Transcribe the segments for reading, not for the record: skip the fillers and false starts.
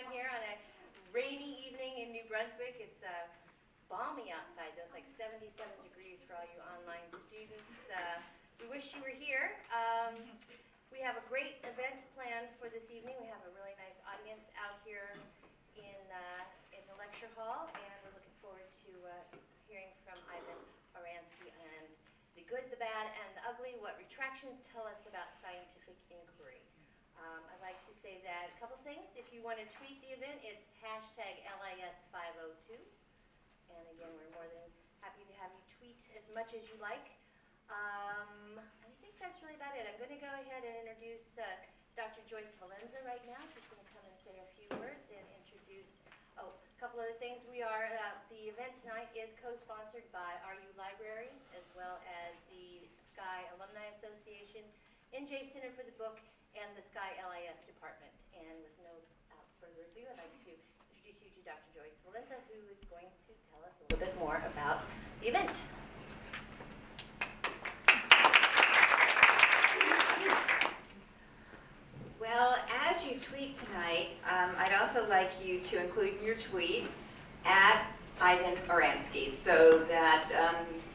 time here on a rainy evening in New Brunswick. It's balmy outside, though. It's like 77 degrees for all you online students. We wish you were here. We have a great event planned for this evening. We have a really nice audience out here in the lecture hall, and we're looking forward to hearing from Ivan Oransky and the good, the bad, and the ugly, what retractions tell us about scientific inquiry. I'd like to say that a couple things. If you want to tweet the event, it's #LIS502. And again, we're more than happy to have you tweet as much as you like. I think that's really about it. I'm going to go ahead and introduce Dr. Joyce Valenza right now. She's going to come and say a few words and introduce, a couple other things. The event tonight is co-sponsored by RU Libraries as well as the Sky Alumni Association, NJ Center for the Book, and the Sky LIS Department. And without further ado, I'd like to introduce you to Dr. Joyce Valenza, who is going to tell us a little bit more about the event. Well, as you tweet tonight, I'd also like you to include in your tweet @Ivan Oransky so that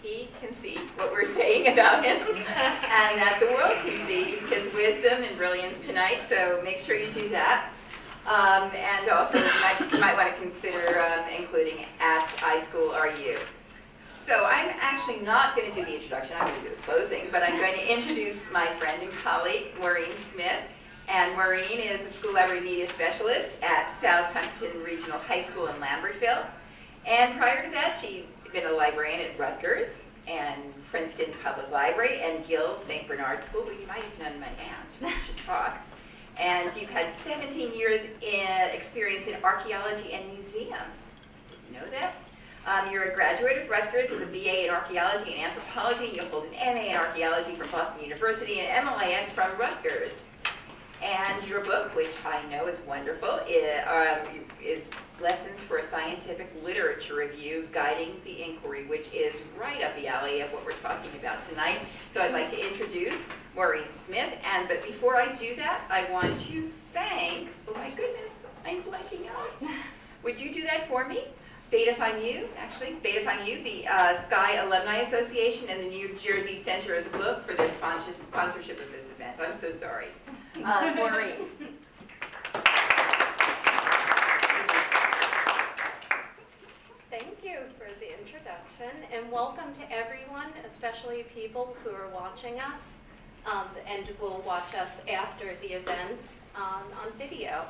he can see what we're saying about him and that the world can see his wisdom and brilliance tonight. So make sure you do that. And also you might want to consider including @iSchoolRU. So I'm actually not going to do the introduction. I'm going to do the closing, but I'm going to introduce my friend and colleague, Maureen Smith. And Maureen is a school library media specialist at Southampton Regional High School in Lambertville. And prior to that, she'd been a librarian at Rutgers and Princeton Public Library and Guild St. Bernard School. Well, you might have known my aunt. We should talk. And you've had 17 years experience in archaeology and museums. Did you know that? You're a graduate of Rutgers with a BA in archaeology and anthropology. You hold an MA in archaeology from Boston University and MLIS from Rutgers. And your book, which I know is wonderful, is Lessons for a Scientific Literature Review, Guiding the Inquiry, which is right up the alley of what we're talking about tonight. So I'd like to introduce Maureen Smith. But before I do that, I want to thank, oh my goodness, I'm blanking out. Would you do that for me? Beta Phi Mu, the Sky Alumni Association and the New Jersey Center of the Book for their sponsorship of this event. I'm so sorry. Maureen. Thank you for the introduction, and welcome to everyone, especially people who are watching us and will watch us after the event on video.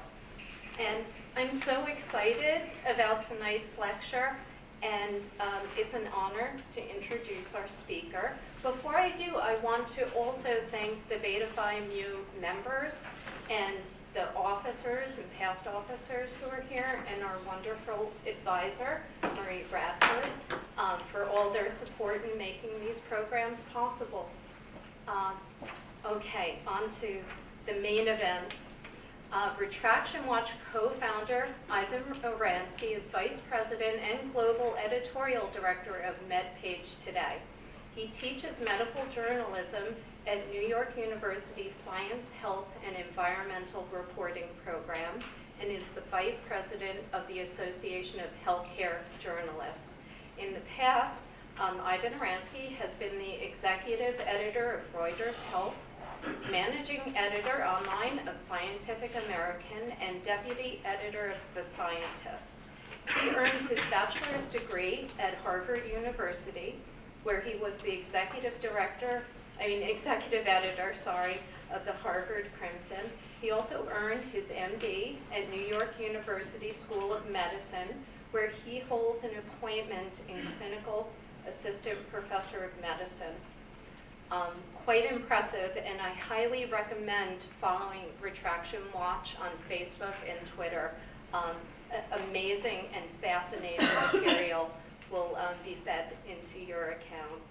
And I'm so excited about tonight's lecture, and it's an honor to introduce our speaker. Before I do, I want to also thank the Beta Phi Mu members and the officers and past officers who are here, and our wonderful advisor, Marie Bradford, for all their support in making these programs possible. Okay, on to the main event. Retraction Watch co-founder Ivan Oransky is Vice President and Global Editorial Director of MedPage today. He teaches medical journalism at New York University Science, Health, and Environmental Reporting Program and is the Vice President of the Association of Healthcare Journalists. In the past, Ivan Oransky has been the Executive Editor of Reuters Health, Managing Editor online of Scientific American, and Deputy Editor of The Scientist. He earned his bachelor's degree at Harvard University, where he was the executive editor, of the Harvard Crimson. He also earned his MD at New York University School of Medicine, where he holds an appointment in Clinical Assistant Professor of Medicine. Quite impressive, and I highly recommend following Retraction Watch on Facebook and Twitter. Amazing and fascinating material will be fed into your account.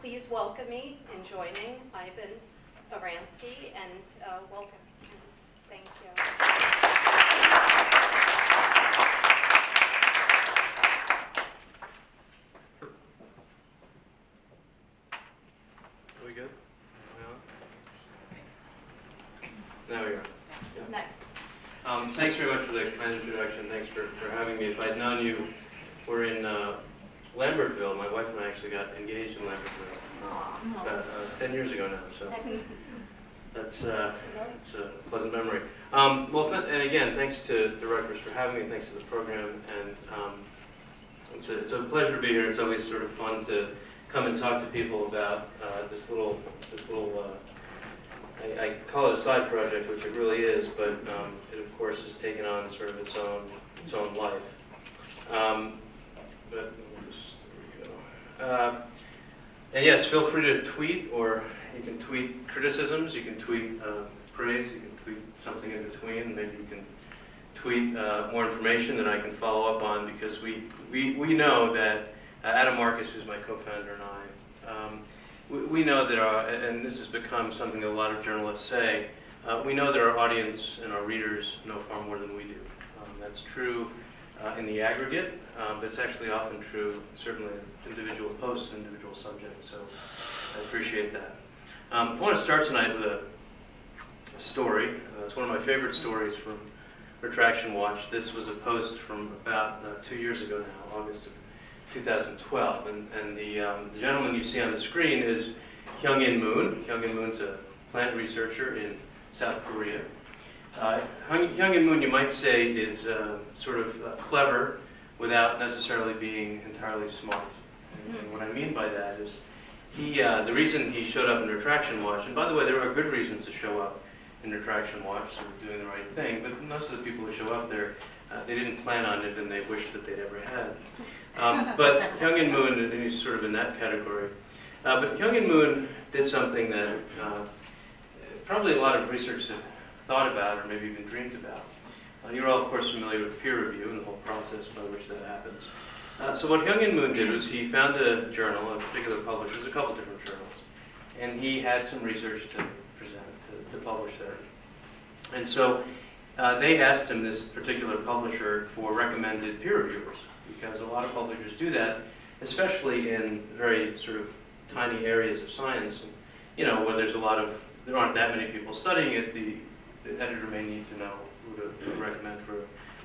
Please welcome me in joining Ivan Oransky, and welcome. Thank you. Are we good? There we go. Yeah. Nice. thanks very much for the kind introduction. Thanks for having me. If I'd known you were in Lambertville, my wife and I actually got engaged in Lambertville about 10 years ago now. So that's a pleasant memory. And again, thanks to Rutgers for having me. Thanks to the program, and it's a pleasure to be here. It's always sort of fun to come and talk to people about this little. I call it a side project, which it really is, but it of course has taken on sort of its own life. But there we go. And yes, feel free to tweet, or you can tweet criticisms, you can tweet praise, you can tweet something in between. Maybe you can tweet more information that I can follow up on, because we know that Adam Marcus, who's my co-founder, and I, we know that and this has become something that a lot of journalists say, we know that our audience and our readers know far more than we do. That's true in the aggregate, but it's actually often true, certainly in individual posts, individual subjects, so I appreciate that. I want to start tonight with a story. It's one of my favorite stories from Retraction Watch. This was a post from about 2 years ago now, August of 2012, and the gentleman you see on the screen is Hyung-In Moon. Hyung-In Moon's a plant researcher in South Korea. Hyung-In Moon, you might say, is sort of clever without necessarily being entirely smart. And what I mean by that is the reason he showed up in Retraction Watch, and by the way, there are good reasons to show up in Retraction Watch, so we're doing the right thing, but most of the people who show up there, they didn't plan on it and they wish that they'd ever had. But Hyung-In Moon, and he's sort of in that category. But Hyung-In Moon did something that probably a lot of researchers have thought about, or maybe even dreamed about. You're all, of course, familiar with peer review and the whole process by which that happens. So what Hyung-In Moon did was he found a journal, a particular publisher. There's a couple different journals, and he had some research to present, to publish there. And so they asked him, this particular publisher, for recommended peer reviewers, because a lot of publishers do that, especially in very sort of tiny areas of science, and, where there aren't that many people studying it. The editor may need to know who to recommend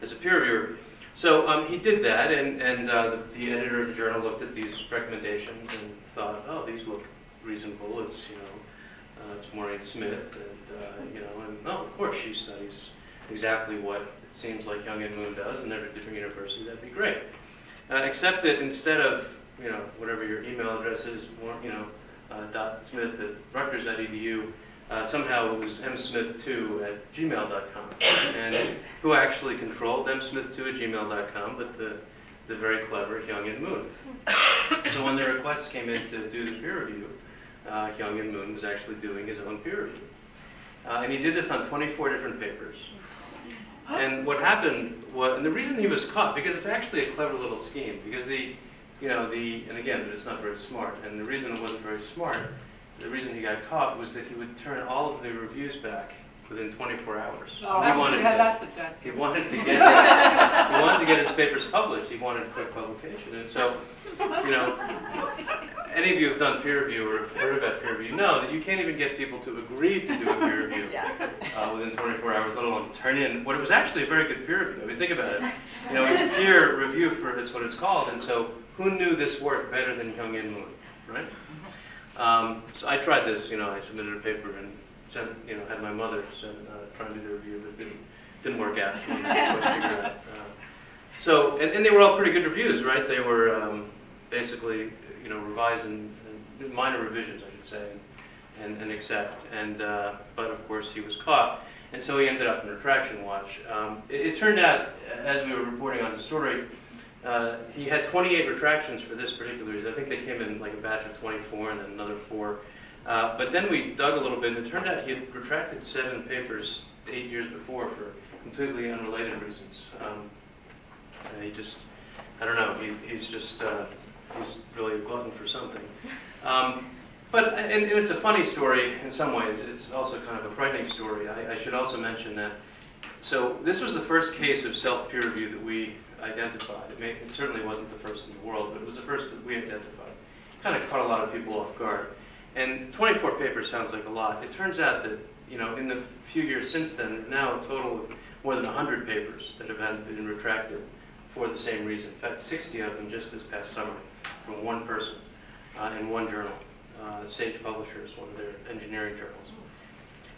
as a peer reviewer. So he did that, and the editor of the journal looked at these recommendations and thought, oh, these look reasonable. It's it's Maureen Smith, and of course she studies exactly what it seems like Hyung-In Moon does, and they're at a different university. That'd be great. Except that instead of whatever your email address is, .smith@rutgers.edu, somehow it was msmith2@gmail.com, and who actually controlled msmith2@gmail.com, but the very clever Hyung-In Moon. So when the requests came in to do the peer review, Hyung-In Moon was actually doing his own peer review, and he did this on 24 different papers. And what happened was, and the reason he was caught, because it's actually a clever little scheme, because and again, it's not very smart, and the reason it wasn't very smart, the reason he got caught was that he would turn all of the reviews back within 24 hours. Oh, he wanted to get his papers published. He wanted quick publication, and so, any of you who've done peer review or have heard about peer review know that you can't even get people to agree to do a peer review within 24 hours, let alone turn in what it was actually a very good peer review. I mean, think about it. It's peer review it's what it's called, and so who knew this work better than Hyung-In Moon, right? So I tried this. I submitted a paper and sent, had my mother trying to do the review, but didn't work out. She couldn't figure it out. So, and they were all pretty good reviews, right? They were basically, revised and minor revisions, I should say, and accept. But of course, he was caught, and so he ended up in Retraction Watch. It turned out, as we were reporting on the story, he had 28 retractions for this particular reason. I think they came in like a batch of 24 and then another 4. But then we dug a little bit, and it turned out he had retracted 7 papers 8 years before for completely unrelated reasons. I don't know, he's really a glutton for something. But it's a funny story in some ways. It's also kind of a frightening story. I should also mention that, so this was the first case of self-peer review that we identified. It certainly wasn't the first in the world, but it was the first that we identified. Kind of caught a lot of people off guard. And 24 papers sounds like a lot. It turns out that, in the few years since then, now a total of more than 100 papers that have had been retracted for the same reason. In fact, 60 of them just this past summer from one person in one journal. Sage Publishers, one of their engineering journals.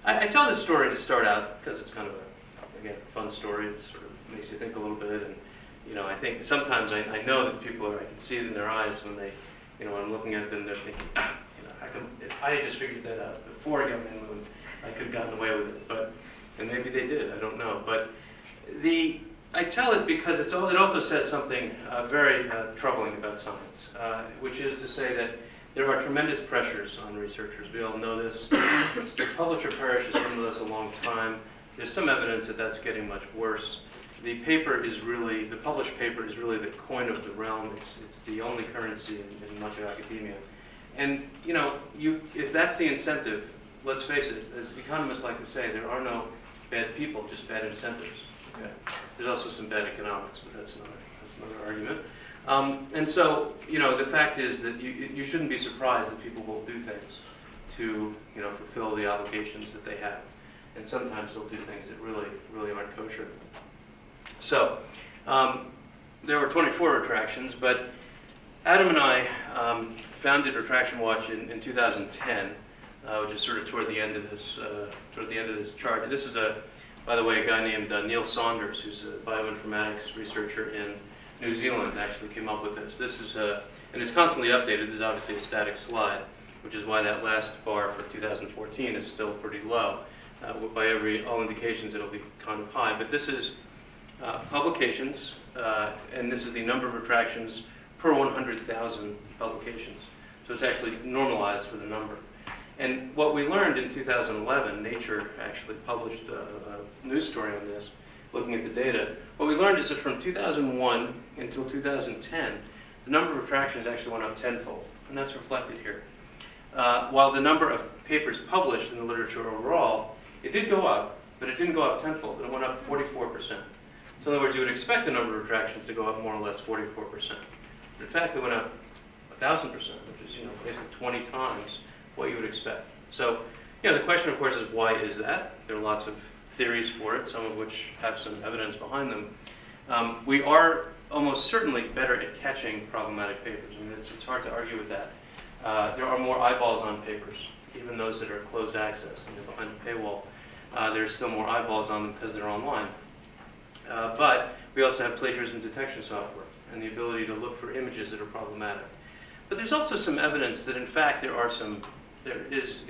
I tell this story to start out because it's kind of a, again, fun story. It sort of makes you think a little bit, and I think sometimes I know that people I can see it in their eyes when they, when I'm looking at them, they're thinking, if I had just figured that out before I got in England, I could have gotten away with it. And maybe they did. I don't know. But I tell it because it also says something very troubling about science, which is to say that there are tremendous pressures on researchers. We all know this. The publisher parish has been with us a long time. There's some evidence that that's getting much worse. The published paper is really the coin of the realm. It's the only currency in much of academia. And if that's the incentive, let's face it, as economists like to say, there are no bad people, just bad incentives. Okay? There's also some bad economics, but that's another argument. And so, the fact is that you shouldn't be surprised that people will do things to, fulfill the obligations that they have. And sometimes they'll do things that really aren't kosher. So, there were 24 retractions, but Adam and I founded Retraction Watch in 2010, which is sort of toward the end of this chart. And this is by the way, a guy named Neil Saunders, who's a bioinformatics researcher in New Zealand, actually came up with this. This is and it's constantly updated. This is obviously a static slide, which is why that last bar for 2014 is still pretty low. By all indications, it'll be kind of high. But this is publications, and this is the number of retractions per 100,000 publications. So it's actually normalized for the number. And what we learned in 2011, Nature actually published a news story on this, looking at the data. What we learned is that from 2001 until 2010, the number of retractions actually went up tenfold, and that's reflected here. While the number of papers published in the literature overall, it did go up, but it didn't go up tenfold. It went up 44%. So in other words, you would expect the number of retractions to go up more or less 44%. But in fact, it went up 1,000%, which is basically 20 times what you would expect. So the question, of course, is why is that? There are lots of theories for it, some of which have some evidence behind them. We are almost certainly better at catching problematic papers. I mean, it's hard to argue with that. There are more eyeballs on papers, even those that are closed access and they're behind a paywall. There's still more eyeballs on them because they're online. But we also have plagiarism detection software and the ability to look for images that are problematic. But there's also some evidence that, in fact, there is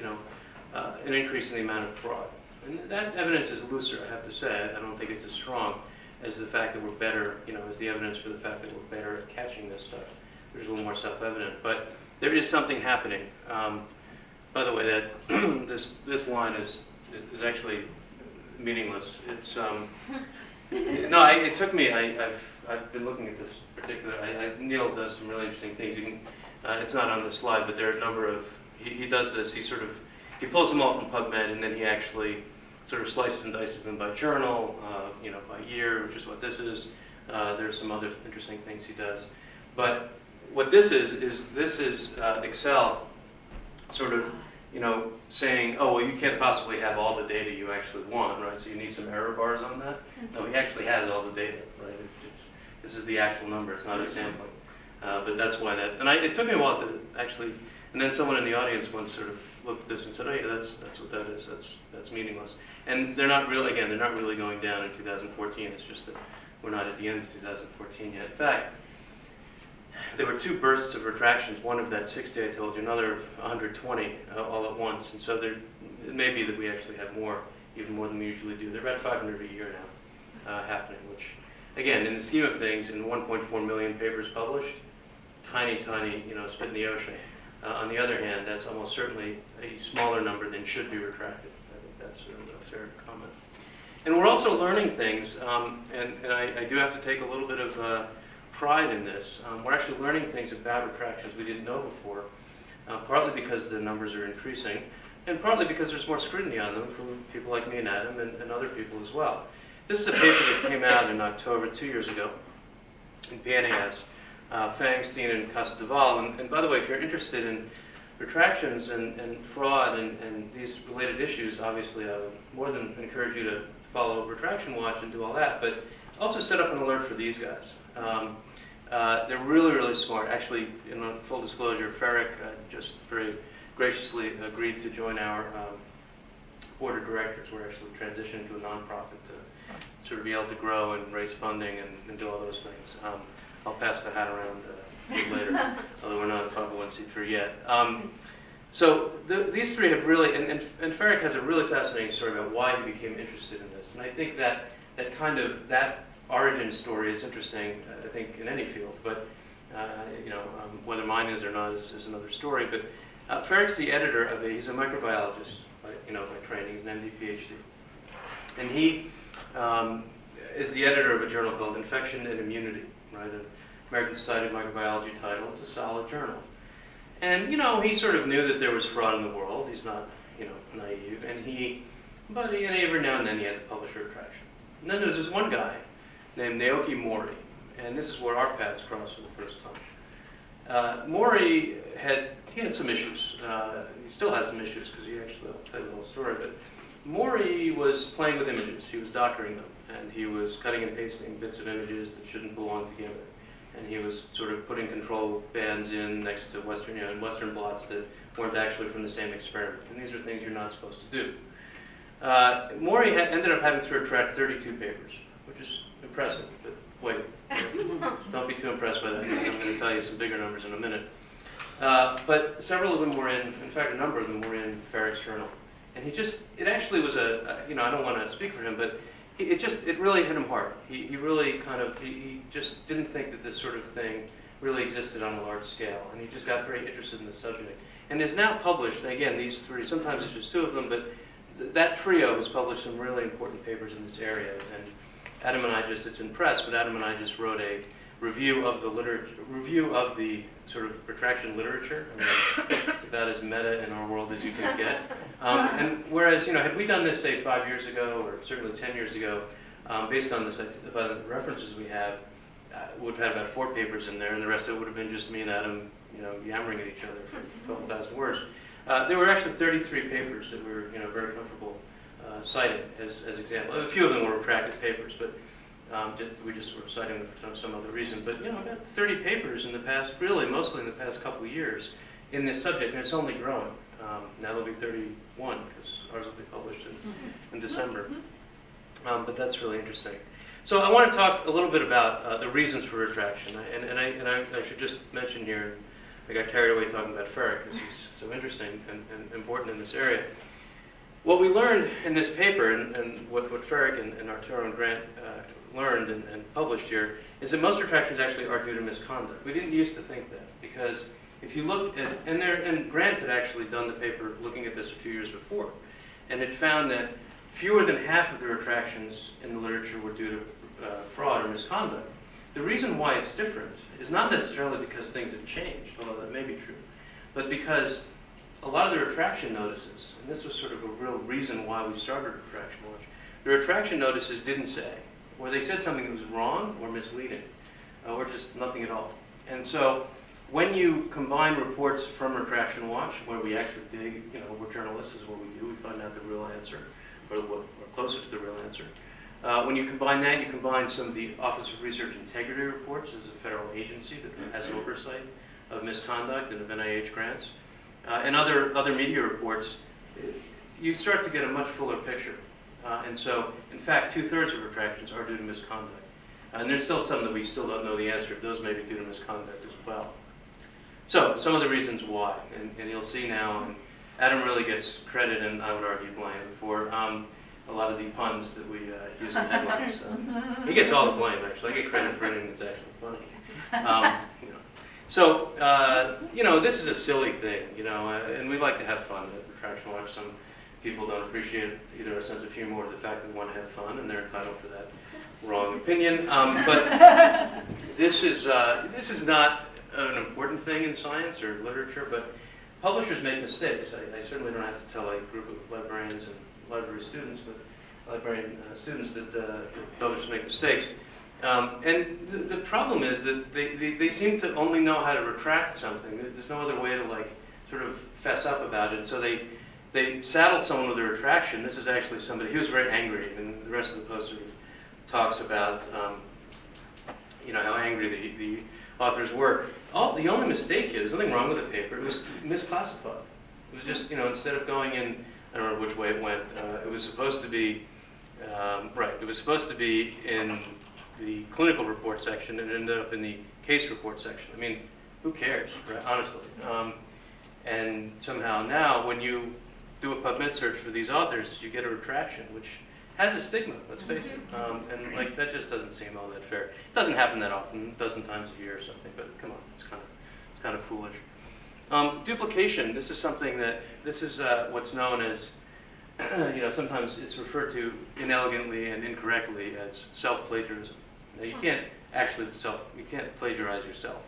an increase in the amount of fraud. And that evidence is looser, I have to say. I don't think it's as strong as the fact that we're better, as the evidence for the fact that we're better at catching this stuff. There's a little more self-evident. But there is something happening. By the way, that this line is actually meaningless. It's it took me. I've been looking at this particular. Neil does some really interesting things. It's not on the slide, but there are a number of. He does this. He pulls them all from PubMed, and then he actually sort of slices and dices them by journal, by year, which is what this is. There's some other interesting things he does. But what this is Excel sort of, saying, oh, well, you can't possibly have all the data you actually want, right? So you need some error bars on that. No, he actually has all the data, right? This is the actual number. It's not a sampling. But that's why that, and it took me a while to actually, and then someone in the audience once sort of looked at this and said, oh yeah, that's what that is, that's meaningless. And they're not really going down in 2014, it's just that we're not at the end of 2014 yet. In fact, there were two bursts of retractions, one of that 60 I told you, another of 120 all at once. And so it may be that we actually have more, even more than we usually do. There are about 500 a year now happening, which, again, in the scheme of things, in 1.4 million papers published, tiny, spit in the ocean. On the other hand, that's almost certainly a smaller number than should be retracted. I think that's a fair comment. And we're also learning things, and I do have to take a little bit of pride in this. We're actually learning things about retractions we didn't know before, partly because the numbers are increasing, and partly because there's more scrutiny on them from people like me and Adam and other people as well. This is a paper that came out in October 2 years ago in PNAS. Fangstein and Casadeval, and by the way, if you're interested in retractions and fraud and these related issues, obviously I would more than encourage you to follow Retraction Watch and do all that, but also set up an alert for these guys. They're really, really smart. Actually, in full disclosure, Ferric just very graciously agreed to join our board of directors. We're actually transitioning to a nonprofit to sort of be able to grow and raise funding and do all those things. I'll pass the hat around a bit later, although we're not a 501c3 yet. So these three have really, and Ferric has a really fascinating story about why he became interested in this. And I think that that origin story is interesting, I think, in any field. But whether mine is or not is another story. But Ferric's the editor of he's a microbiologist, by training. He's an MD, PhD, and he is the editor of a journal called Infection and Immunity, right? An American Society of Microbiology title. It's a solid journal. And, he sort of knew that there was fraud in the world. He's not, naive. But every now and then he had to publish a retraction. And then there's this one guy named Naoki Mori. And this is where our paths crossed for the first time. Mori had some issues. He still has some issues because I'll tell you the whole story. But Mori was playing with images. He was doctoring them. And he was cutting and pasting bits of images that shouldn't belong together. And he was sort of putting control bands in next to Western blots that weren't actually from the same experiment. And these are things you're not supposed to do. Mori ended up having to retract 32 papers, which is impressive. But wait, don't be too impressed by that, because I'm going to tell you some bigger numbers in a minute. But several of them were in fact, a number of them were in Ferric's journal. And it actually was I don't want to speak for him, but it really hit him hard. He really he just didn't think that this sort of thing really existed on a large scale. And he just got very interested in the subject. And is now published, and again, these three, sometimes it's just two of them, but that trio has published some really important papers in this area. And Adam and I it's in press, but Adam and I just wrote a review of the sort of retraction literature. I mean, it's about as meta in our world as you can get. And whereas, had we done this, say, 5 years ago, or certainly 10 years ago, based on the references we have, we'd have had about 4 papers in there, and the rest of it would have been just me and Adam, yammering at each other for a couple thousand words. There were actually 33 papers that we were, very comfortable citing as examples. A few of them were retracted papers, but we just were citing them for some other reason. But, about 30 papers in the past, really mostly in the past couple of years in this subject, and it's only growing. Now there'll be 31, because ours will be published in December. But that's really interesting. So I want to talk a little bit about the reasons for retraction. And I should just mention here, I got carried away talking about Ferric, because he's so interesting and important in this area. What we learned in this paper, and what Ferric and Arturo and Grant learned and published here, is that most retractions actually are due to misconduct. We didn't used to think that, because if you look at, and Grant had actually done the paper looking at this a few years before, and it found that fewer than half of the retractions in the literature were due to fraud or misconduct. The reason why it's different is not necessarily because things have changed, although that may be true, but because a lot of the retraction notices, and this was sort of a real reason why we started Retraction Watch, the retraction notices didn't say, or they said something that was wrong or misleading, or just nothing at all. And so when you combine reports from Retraction Watch, where we actually dig, we're journalists, is what we do, we find out the real answer, or closer to the real answer. When you combine that, you combine some of the Office of Research Integrity reports as a federal agency that has oversight of misconduct and of NIH grants, and other media reports, you start to get a much fuller picture. And so, in fact, 2/3 of retractions are due to misconduct. And there's still some that we still don't know the answer. Those may be due to misconduct as well. So, some of the reasons why, and you'll see now, and Adam really gets credit, and I would argue blame, for a lot of the puns that we use in headlines. He gets all the blame, actually. I get credit for anything that's actually funny. So, this is a silly thing, and we like to have fun at Retraction Watch. Some people don't appreciate either our sense of humor or the fact that we want to have fun, and they're entitled to that wrong opinion. But this is not an important thing in science or literature, but publishers make mistakes. I certainly don't have to tell a group of librarians and library students that publishers make mistakes. And the problem is that they seem to only know how to retract something. There's no other way to sort of fess up about it. So they they saddled someone with a retraction. This is actually somebody, he was very angry, and the rest of the post sort of talks about how angry the authors were. The only mistake here, there's nothing wrong with the paper, it was misclassified. It was just, instead of going in, I don't remember which way it went, it was supposed to be, it was supposed to be in the clinical report section and it ended up in the case report section. I mean, who cares, right? Honestly. And somehow now, when you do a PubMed search for these authors, you get a retraction, which has a stigma, let's face it. And like, that just doesn't seem all that fair. It doesn't happen that often, a dozen times a year or something, but come on, it's kind of foolish. Duplication, this is something that, this is what's known as, sometimes it's referred to inelegantly and incorrectly as self-plagiarism. Now, you can't actually you can't plagiarize yourself.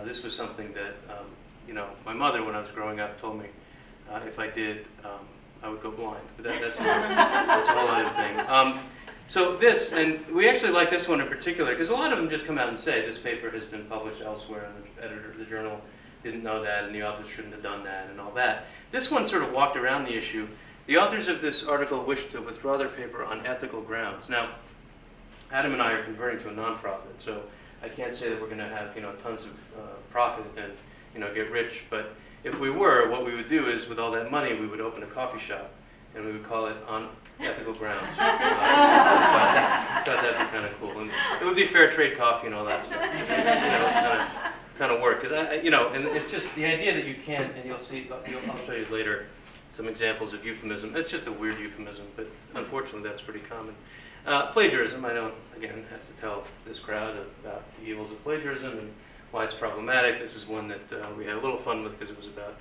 This was something that, my mother, when I was growing up, told me if I did, I would go blind. But that's a whole other thing. So this, and we actually like this one in particular, because a lot of them just come out and say this paper has been published elsewhere, and the editor of the journal didn't know that, and the authors shouldn't have done that, and all that. This one sort of walked around the issue. The authors of this article wish to withdraw their paper on ethical grounds. Now, Adam and I are converting to a nonprofit, so I can't say that we're going to have tons of profit and get rich. But if we were, what we would do is, with all that money, we would open a coffee shop, and we would call it On Ethical Grounds. I thought that'd be kind of cool, and it would be fair trade coffee and all that stuff. Kind of work, because and it's just the idea that you can't, and you'll see, I'll show you later some examples of euphemism. It's just a weird euphemism, but unfortunately that's pretty common. Plagiarism, I don't, again, have to tell this crowd about the evils of plagiarism and why it's problematic. This is one that we had a little fun with because it was about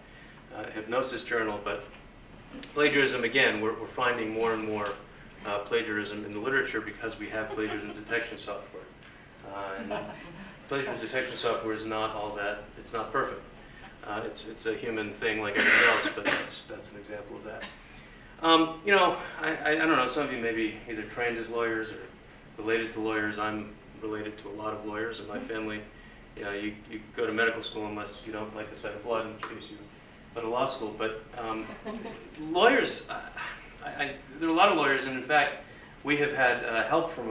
hypnosis journal, but plagiarism, again, we're finding more and more plagiarism in the literature because we have plagiarism detection software. And plagiarism detection software is not all that, it's not perfect. It's a human thing like everything else, but that's an example of that. I don't know, some of you may be either trained as lawyers or related to lawyers. I'm related to a lot of lawyers in my family. You go to medical school unless you don't like the sight of blood, in which case you go to law school. But lawyers, there are a lot of lawyers, and in fact, we have had help from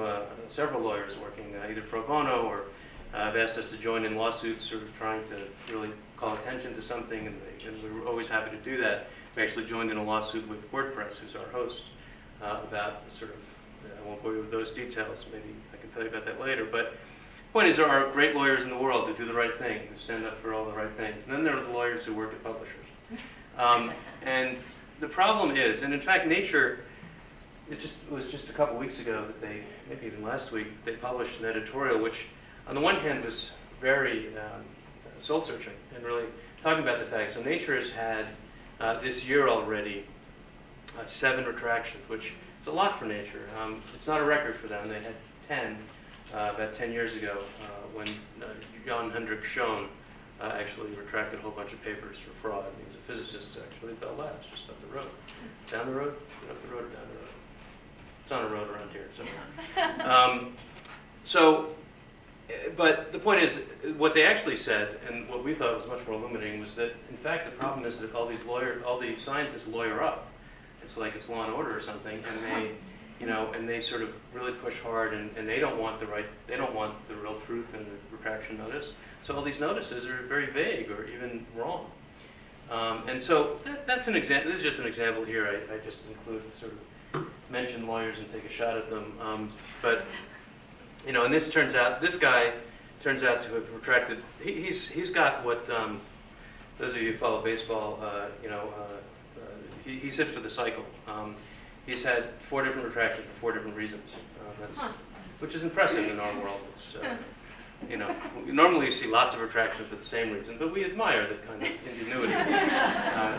several lawyers working either pro bono or have asked us to join in lawsuits, sort of trying to really call attention to something, and we were always happy to do that. We actually joined in a lawsuit with WordPress, who's our host, about sort of, I won't bore you with those details, maybe I can tell you about that later, but the point is there are great lawyers in the world who do the right thing, who stand up for all the right things, and then there are the lawyers who work at publishers. And the problem is, and in fact Nature, it was just a couple weeks ago that they, maybe even last week, they published an editorial which on the one hand was very soul-searching and really talking about the fact. So Nature has had this year already 7 retractions, which is a lot for Nature. It's not a record for them. They had 10 about 10 years ago when Jan Hendrik Schoen actually retracted a whole bunch of papers for fraud. He was a physicist actually at Bell Labs, just up the road. Down the road? Is it up the road or down the road? It's on a road around here somewhere. But the point is, what they actually said, and what we thought was much more illuminating, was that in fact the problem is that all these scientists lawyer up. It's like it's Law and Order or something, and they, and they sort of really push hard, and they don't want the real truth in the retraction notice. So all these notices are very vague or even wrong. And so that's an example. This is just an example here. I just include sort of mention lawyers and take a shot at them, but. And this guy turns out to have retracted. He's got what those of you who follow baseball, he sits for the cycle. He's had 4 different retractions for 4 different reasons, which is impressive in our world. It's, normally you see lots of retractions for the same reason, but we admire that kind of ingenuity,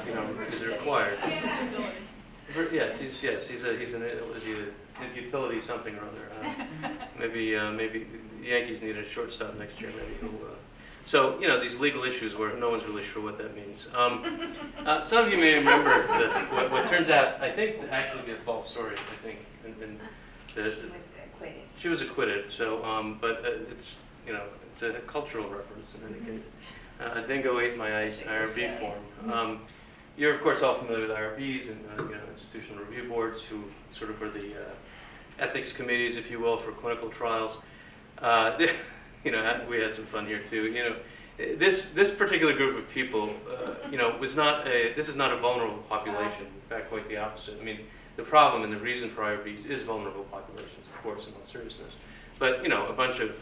because they're required. Yes, he's a utility something or other. Maybe the Yankees need a shortstop next year. Maybe he'll. So these legal issues where no one's really sure what that means. Some of you may remember what turns out, I think, to actually be a false story. I think, She was acquitted. She was acquitted. So, but it's it's a cultural reference in any case. A dingo ate my IRB form. You're of course all familiar with IRBs and institutional review boards, who sort of are the ethics committees, if you will, for clinical trials. We had some fun here too. This particular group of people, this is not a vulnerable population. In fact, quite the opposite. I mean, the problem and the reason for IRBs is vulnerable populations, of course, in all seriousness. But a bunch of,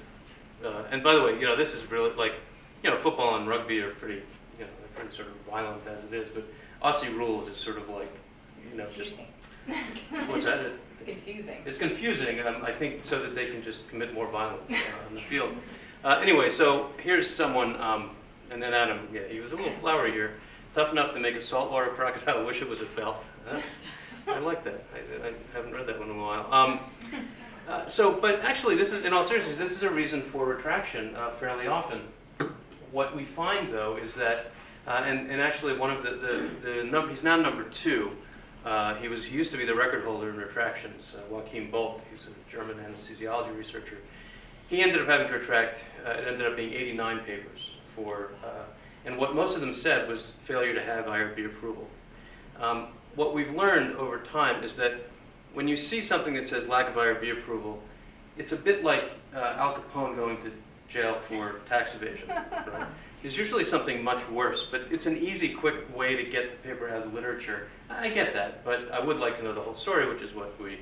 and by the way, this is really like, football and rugby are pretty, they're pretty sort of violent as it is. But Aussie rules is sort of like, just what's that? It's confusing. It's confusing, I think, so that they can just commit more violence on the field. Anyway, so here's someone, and then Adam, yeah, he was a little flowery here. Tough enough to make a saltwater crocodile wish it was a belt. I like that. I haven't read that one in a while. But actually, this is, in all seriousness, this is a reason for retraction fairly often. What we find, though, is that, and actually one of he's now number 2. He used to be the record holder in retractions, Joachim Bolt. He's a German anesthesiology researcher. He ended up having to retract, it ended up being 89 papers and what most of them said was failure to have IRB approval. What we've learned over time is that when you see something that says lack of IRB approval, it's a bit like Al Capone going to jail for tax evasion, right? There's usually something much worse, but it's an easy, quick way to get the paper out of the literature. I get that, but I would like to know the whole story, which is what we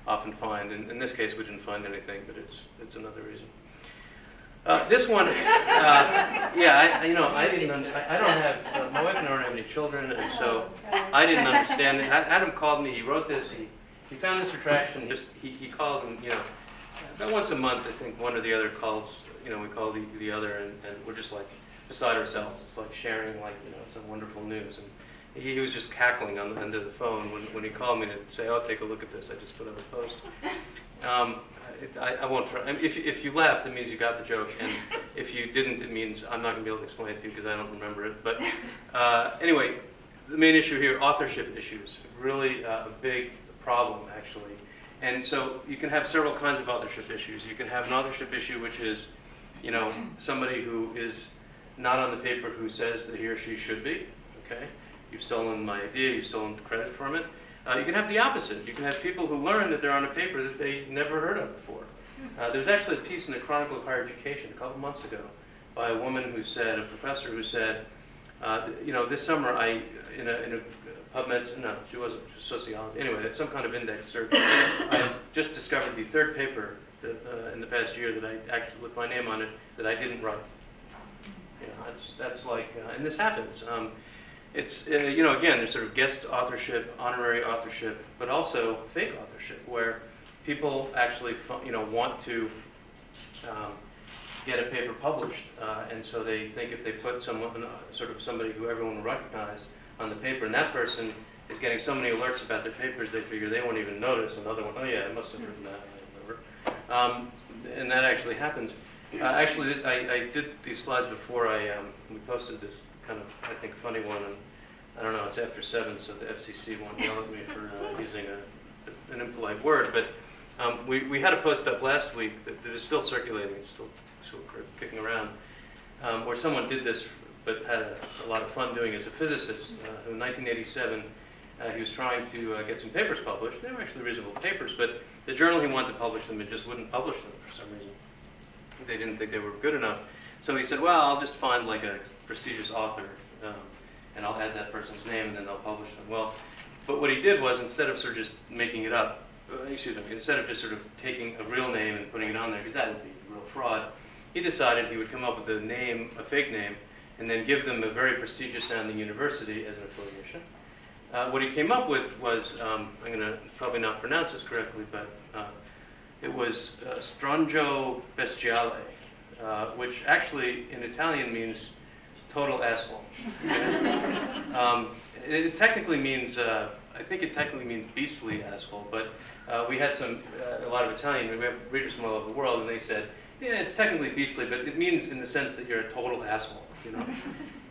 often find. In this case, we didn't find anything, but it's another reason. This one, yeah, I don't have, my wife and I don't have any children, and so I didn't understand it. Adam called me, he wrote this, he found this retraction, he called, and about once a month, I think one or the other calls, we call the other, and we're just like beside ourselves. It's like sharing some wonderful news. And he was just cackling on the end of the phone when he called me to say, "Oh, take a look at this. I just put up a post." I won't try. If you laughed, it means you got the joke, and if you didn't, it means I'm not going to be able to explain it to you because I don't remember it. But anyway, the main issue here, authorship issues, really a big problem actually. And so you can have several kinds of authorship issues. You can have an authorship issue which is, somebody who is not on the paper who says that he or she should be. Okay, you've stolen my idea, you've stolen credit from it. You can have the opposite. You can have people who learn that they're on a paper that they never heard of before. There's actually a piece in the Chronicle of Higher Education a couple months ago by a woman who said, a professor who said, this summer in a PubMed, no, she wasn't, she was sociology. Anyway, some kind of index search. I just discovered the 3rd paper in the past year that I actually with my name on it that I didn't write. That's like, and this happens. It's, again, there's sort of guest authorship, honorary authorship, but also fake authorship, where people actually, want to get a paper published, and so they think if they put someone, sort of somebody who everyone will recognize on the paper, and that person is getting so many alerts about their papers, they figure they won't even notice. Another one, oh yeah, I must have written that, I remember. And that actually happens. Actually, I did these slides before we posted this kind of, I think, funny one, and I don't know, it's after 7, so the FCC won't yell at me for using an impolite word, but we had a post up last week that is still circulating, it's still kicking around, where someone did this but had a lot of fun doing as a physicist. In 1987, he was trying to get some papers published. They were actually reasonable papers, but the journal he wanted to publish them, it just wouldn't publish them for some reason. They didn't think they were good enough. So he said, well, I'll just find like a prestigious author, and I'll add that person's name, and then they'll publish them. Well, but what he did was, instead of sort of just making it up, instead of just sort of taking a real name and putting it on there, because that would be real fraud, he decided he would come up with a fake name, and then give them a very prestigious sounding university as an affiliation. What he came up with was, I'm going to probably not pronounce this correctly, but it was Strongio Bestiale, which actually in Italian means total asshole. It technically means, I think it technically means beastly asshole, but we had a lot of Italian, we have readers from all over the world, and they said, yeah, it's technically beastly, but it means in the sense that you're a total asshole,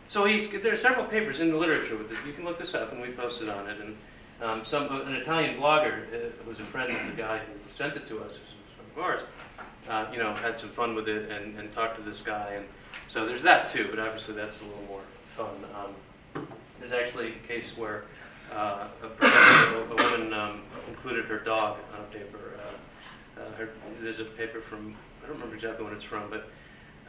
So there are several papers in the literature with it. You can look this up, and we posted on it. And an Italian blogger who was a friend of the guy who sent it to us, who's a friend of ours, had some fun with it and talked to this guy. And so there's that too, but obviously that's a little more fun. There's actually a case where a woman included her dog on a paper. There's a paper from, I don't remember exactly when it's from, but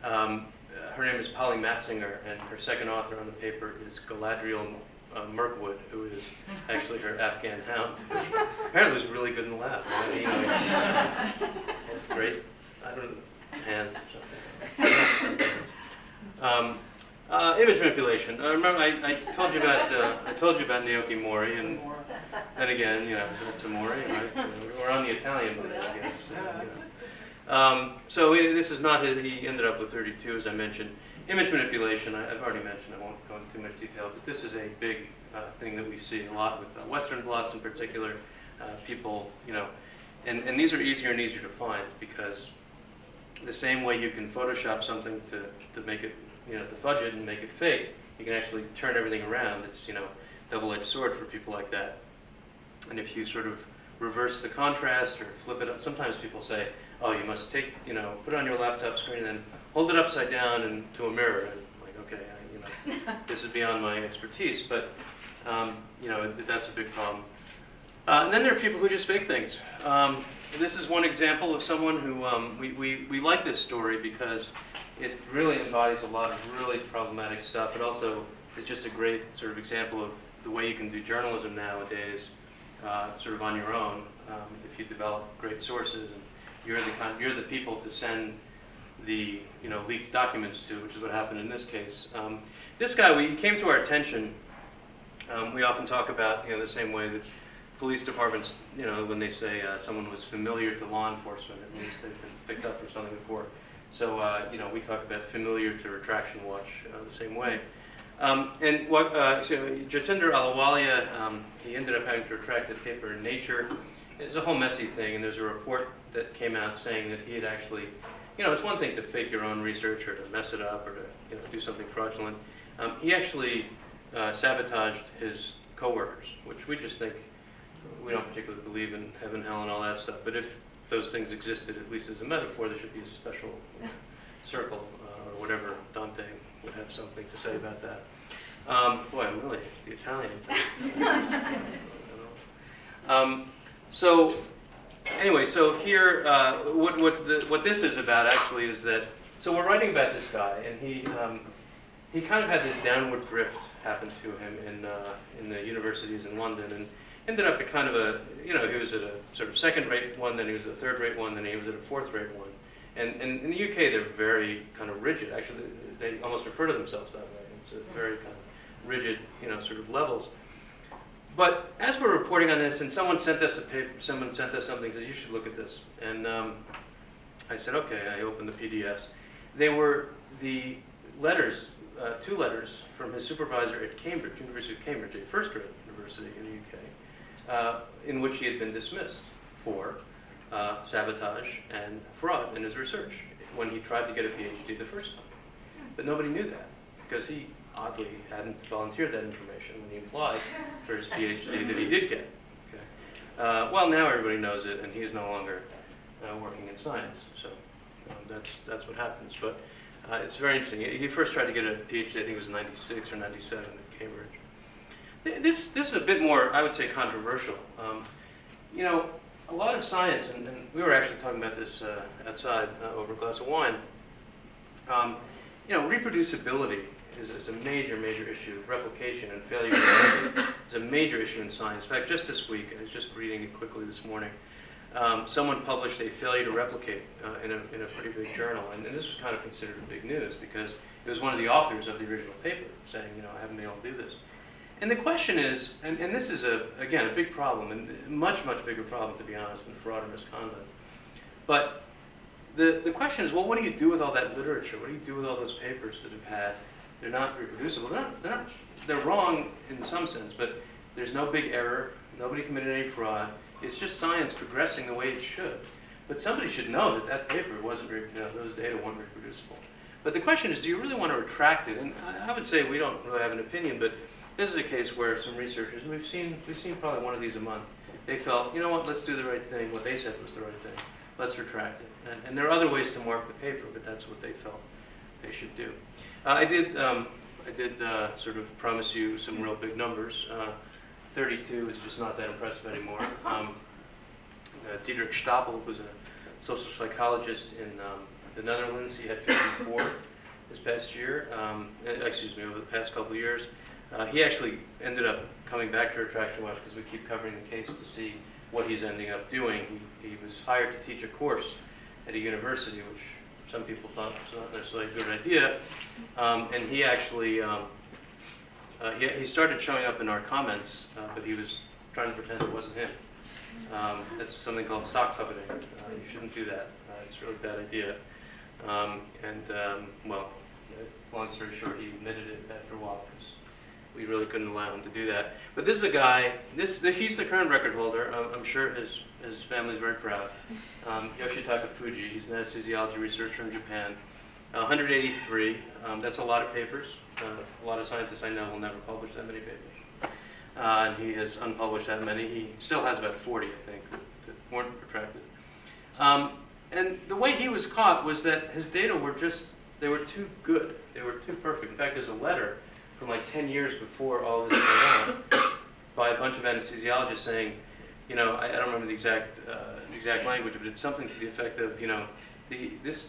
her name is Polly Matzinger, and her second author on the paper is Galadriel Mirkwood, who is actually her Afghan hound. Apparently was really good in the lab. You know, had great, I don't know, hands or something. Image manipulation. Remember, I told you about Naoki Mori, and then again, you know, that's Mori, right? We're on the Italian one, I guess. So this is not his, he ended up with 32, as I mentioned. Image manipulation, I've already mentioned, I won't go into too much detail, but this is a big thing that we see a lot with Western blots in particular. People, you know, and these are easier and easier to find because the same way you can Photoshop something to make it, you know, to fudge it and make it fake, you can actually turn everything around. It's, you know, double-edged sword for people like that. And if you sort of reverse the contrast or flip it up, sometimes people say, oh, you must take, you know, put it on your laptop screen and then hold it upside down and to a mirror. And I'm like, okay, you know, this is beyond my expertise, but, you know, that's a big problem. And then there are people who just fake things. This is one example of someone who, we like this story because it really embodies a lot of really problematic stuff. It also is just a great sort of example of the way you can do journalism nowadays, sort of on your own, if you develop great sources and you're the people to send the, you know, leaked documents to, which is what happened in this case. This guy, he came to our attention. We often talk about, you know, the same way that police departments, you know, when they say someone was familiar to law enforcement, it means they've been picked up for something before. So, you know, we talk about familiar to Retraction Watch the same way. And what, so Jatinder Ahluwalia, he ended up having to retract the paper in Nature. It's a whole messy thing, and there's a report that came out saying that he had actually, you know, it's one thing to fake your own research or to mess it up or to, you know, do something fraudulent. He actually sabotaged his coworkers, which we just think, we don't particularly believe in heaven, hell, and all that stuff, but if those things existed, at least as a metaphor, there should be a special circle or whatever. Dante would have something to say about that. Boy, I'm really the Italian. So anyway, so here, what this is about actually is that, so we're writing about this guy, and he kind of had this downward drift happen to him in the universities in London, and ended up at kind of a, you know, he was at a sort of second-rate one, then he was a third-rate one, then he was at a fourth-rate one. And in the UK, they're very kind of rigid. Actually, they almost refer to themselves that way. It's a very kind of rigid, you know, sort of levels. But as we're reporting on this, and someone sent us a paper, someone sent us something, said, you should look at this. And I said, okay, I opened the PDFs. They were the letters, 2 letters from his supervisor at Cambridge, University of Cambridge, a first-rate university in the UK, in which he had been dismissed for sabotage and fraud in his research when he tried to get a PhD the first time. But nobody knew that because he oddly hadn't volunteered that information when he applied for his PhD that he did get. Okay. Well, now everybody knows it, and he's no longer working in science. So that's what happens. But it's very interesting. He first tried to get a PhD, I think it was 96 or 97 at Cambridge. This is a bit more, I would say, controversial. You know, a lot of science, and we were actually talking about this outside over a glass of wine. You know, reproducibility is a major, major issue. Replication and failure is a major issue in science. In fact, just this week, I was just reading it quickly this morning, someone published a failure to replicate in a pretty big journal, and this was kind of considered big news because it was one of the authors of the original paper saying, you know, I haven't been able to do this. And the question is, and this is, again, a big problem, and much, much bigger problem, to be honest, than fraud or misconduct. But the question is, well, what do you do with all that literature? What do you do with all those papers that have had, they're not reproducible. They're wrong in some sense, but there's no big error. Nobody committed any fraud. It's just science progressing the way it should. But somebody should know that that paper wasn't, you know, those data weren't reproducible. But the question is, do you really want to retract it? And I would say we don't really have an opinion, but this is a case where some researchers, and we've seen probably one of these a month, they felt, you know what, let's do the right thing. What they said was the right thing. Let's retract it. And there are other ways to mark the paper, but that's what they felt they should do. I did I did sort of promise you some real big numbers. 32 is just not that impressive anymore. Diederik Stapel was a social psychologist in the Netherlands. He had 54 this past year, excuse me, over the past couple of years. He actually ended up coming back to Retraction Watch because we keep covering the case to see what he's ending up doing. He was hired to teach a course at a university, which some people thought was not necessarily a good idea. And he actually, he started showing up in our comments, but he was trying to pretend it wasn't him. That's something called sock coveting. You shouldn't do that. It's a really bad idea. Well, long story short, he admitted it after a while because we really couldn't allow him to do that. But this is a guy, he's the current record holder. I'm sure his family's very proud. Yoshitaka Fuji, he's an anesthesiology researcher in Japan. 183, that's a lot of papers. A lot of scientists I know will never publish that many papers. And he has unpublished that many. He still has about 40, I think, that weren't retracted. And the way he was caught was that his data were they were too good. They were too perfect. In fact, there's a letter from like 10 years before all this went on by a bunch of anesthesiologists saying, you know, I don't remember the exact language, but it's something to the effect of, you know, these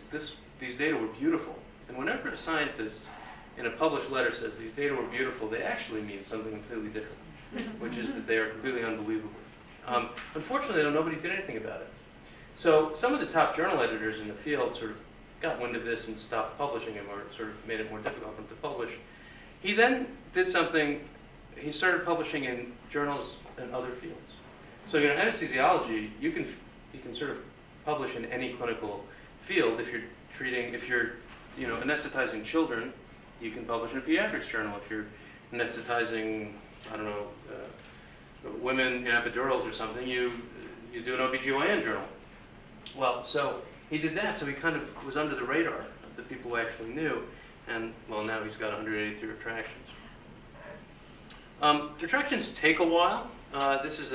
data were beautiful. And whenever a scientist in a published letter says these data were beautiful, they actually mean something completely different, which is that they are completely unbelievable. Unfortunately, though, nobody did anything about it. So some of the top journal editors in the field sort of got wind of this and stopped publishing him, or sort of made it more difficult for him to publish. He then did something. He started publishing in journals in other fields. So, you know, anesthesiology, you can sort of publish in any clinical field. If you're you know, anesthetizing children, you can publish in a pediatrics journal. If you're anesthetizing, I don't know, women in epidurals or something, you do an OBGYN journal. Well, so he did that, so he kind of was under the radar of the people who actually knew, and, well, now he's got 183 retractions. Retractions take a while. This is,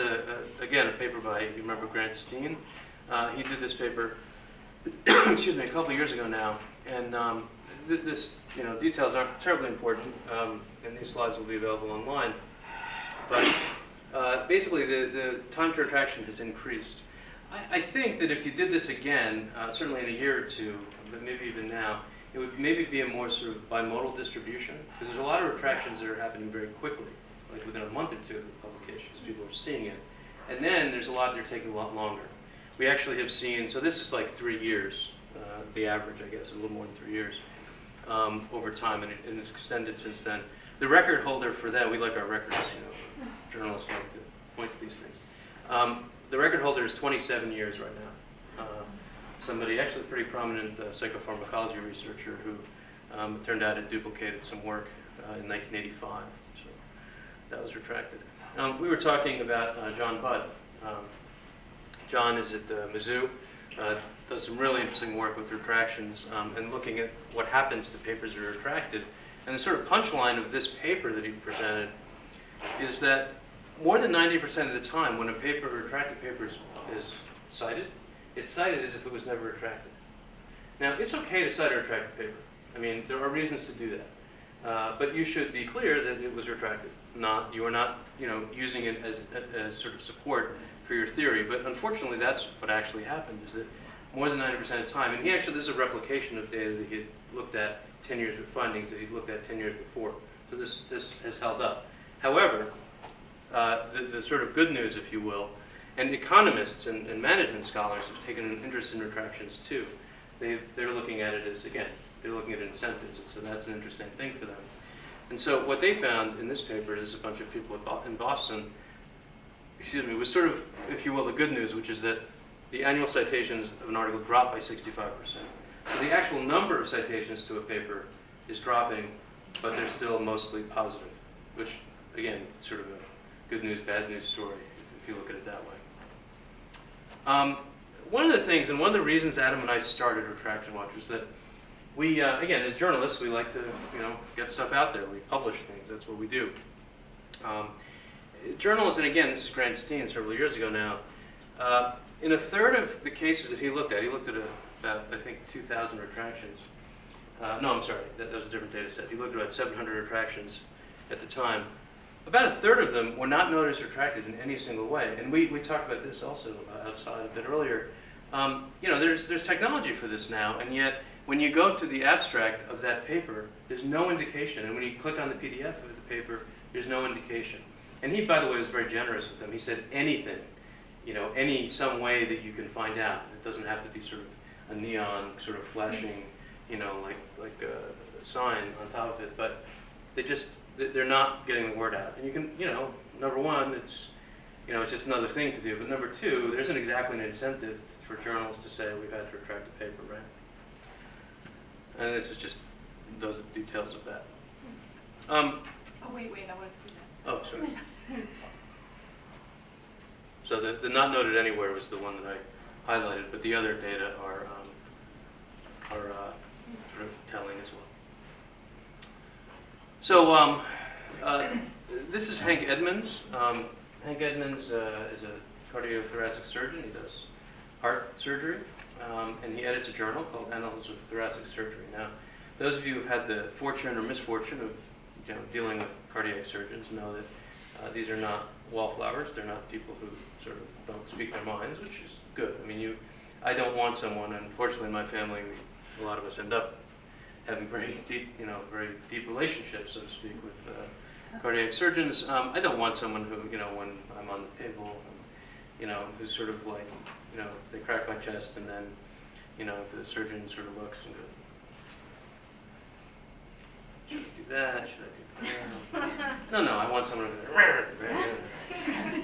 again, a paper by, you remember Grant Steen? He did this paper, excuse me, a couple of years ago now, and this, you know, details aren't terribly important, and these slides will be available online. But basically, the time to retraction has increased. I think that if you did this again, certainly in a year or two, but maybe even now, it would maybe be a more sort of bimodal distribution, because there's a lot of retractions that are happening very quickly, like within a month or two of the publications, people are seeing it. And then there's a lot that are taking a lot longer. We actually have seen, so this is like 3 years, the average, I guess, a little more than 3 years over time, and it's extended since then. The record holder for that, we like our records, you know, journalists like to point to these things. The record holder is 27 years right now. Somebody, actually a pretty prominent psychopharmacology researcher who it turned out had duplicated some work in 1985. So that was retracted. We were talking about John Budd. John is at Mizzou, does some really interesting work with retractions and looking at what happens to papers that are retracted. And the sort of punchline of this paper that he presented is that more than 90% of the time when a retracted paper is cited, it's cited as if it was never retracted. Now, it's okay to cite a retracted paper. I mean, there are reasons to do that. But you should be clear that it was retracted. You are not, you know, using it as sort of support for your theory. But unfortunately, that's what actually happened, is that more than 90% of the time, and this is a replication of data that he had looked at 10 years with findings that he'd looked at 10 years before. So this has held up. However, the sort of good news, if you will, and economists and management scholars have taken an interest in retractions too. They're looking at it as, again, they're looking at incentives, and so that's an interesting thing for them. And so what they found in this paper is a bunch of people in Boston, excuse me, was sort of, if you will, the good news, which is that the annual citations of an article dropped by 65%. So the actual number of citations to a paper is dropping, but they're still mostly positive, which, again, is sort of a good news, bad news story, if you look at it that way. One of the things, and one of the reasons Adam and I started Retraction Watch was that we, again, as journalists, we like to, you know, get stuff out there. We publish things. That's what we do. Journalists, and again, this is Grant Steen several years ago now, in a third of the cases that he looked at about, I think, 2,000 retractions, no, I'm sorry, that was a different data set. He looked at about 700 retractions at the time. About a third of them were not noticed retracted in any single way. And we talked about this also outside a bit earlier. You know, there's technology for this now, and yet when you go to the abstract of that paper, there's no indication. And when you click on the PDF of the paper, there's no indication. And he, by the way, was very generous with them. He said anything, you know, some way that you can find out. It doesn't have to be sort of a neon sort of flashing, you know, like a sign on top of it. But they're not getting the word out. And you can, you know, number one, it's just another thing to do. But number two, there isn't exactly an incentive for journals to say we've had to retract the paper, right? And this is just those details of that. Oh, wait, I want to see that. Oh, sorry. So the not noted anywhere was the one that I highlighted, but the other data are sort of telling as well. So this is Hank Edmonds. Hank Edmonds is a cardiothoracic surgeon. He does heart surgery, and he edits a journal called Annals of Thoracic Surgery. Now, those of you who've had the fortune or misfortune of dealing with cardiac surgeons know that these are not wallflowers. They're not people who sort of don't speak their minds, which is good. I mean, I don't want someone, unfortunately in my family, a lot of us end up having very deep relationships, so to speak, with cardiac surgeons. I don't want someone who, when I'm on the table, who's sort of like, they crack my chest and then, the surgeon sort of looks and goes, should I do that? Should I do that? No, I want someone to go,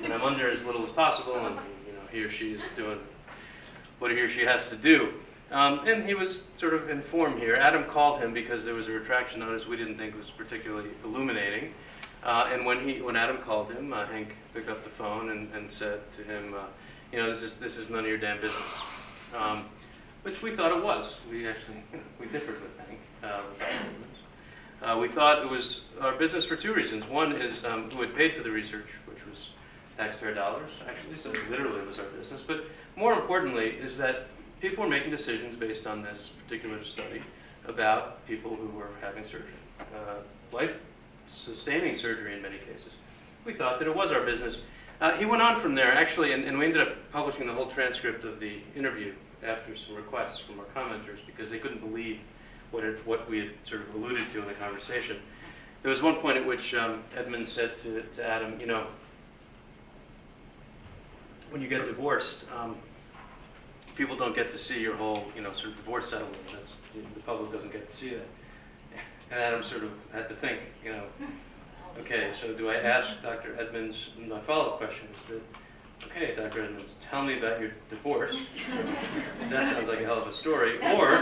and I'm under as little as possible, and he or she is doing what he or she has to do. And he was sort of informed here. Adam called him because there was a retraction notice we didn't think was particularly illuminating. And when Adam called him, Hank picked up the phone and said to him, this is none of your damn business. Which we thought it was. We actually, we differed with Hank. We thought it was our business for two reasons. One is who had paid for the research, which was taxpayer dollars, actually, so literally it was our business. But more importantly is that people were making decisions based on this particular study about people who were having surgery, life-sustaining surgery in many cases. We thought that it was our business. He went on from there, actually, and we ended up publishing the whole transcript of the interview after some requests from our commenters because they couldn't believe what we had sort of alluded to in the conversation. There was one point at which Edmund said to Adam, when you get divorced, people don't get to see your whole, sort of divorce settlement. The public doesn't get to see that. And Adam sort of had to think, okay, so do I ask Dr. Edmonds, my follow-up question is that, okay, Dr. Edmonds, tell me about your divorce, because that sounds like a hell of a story, or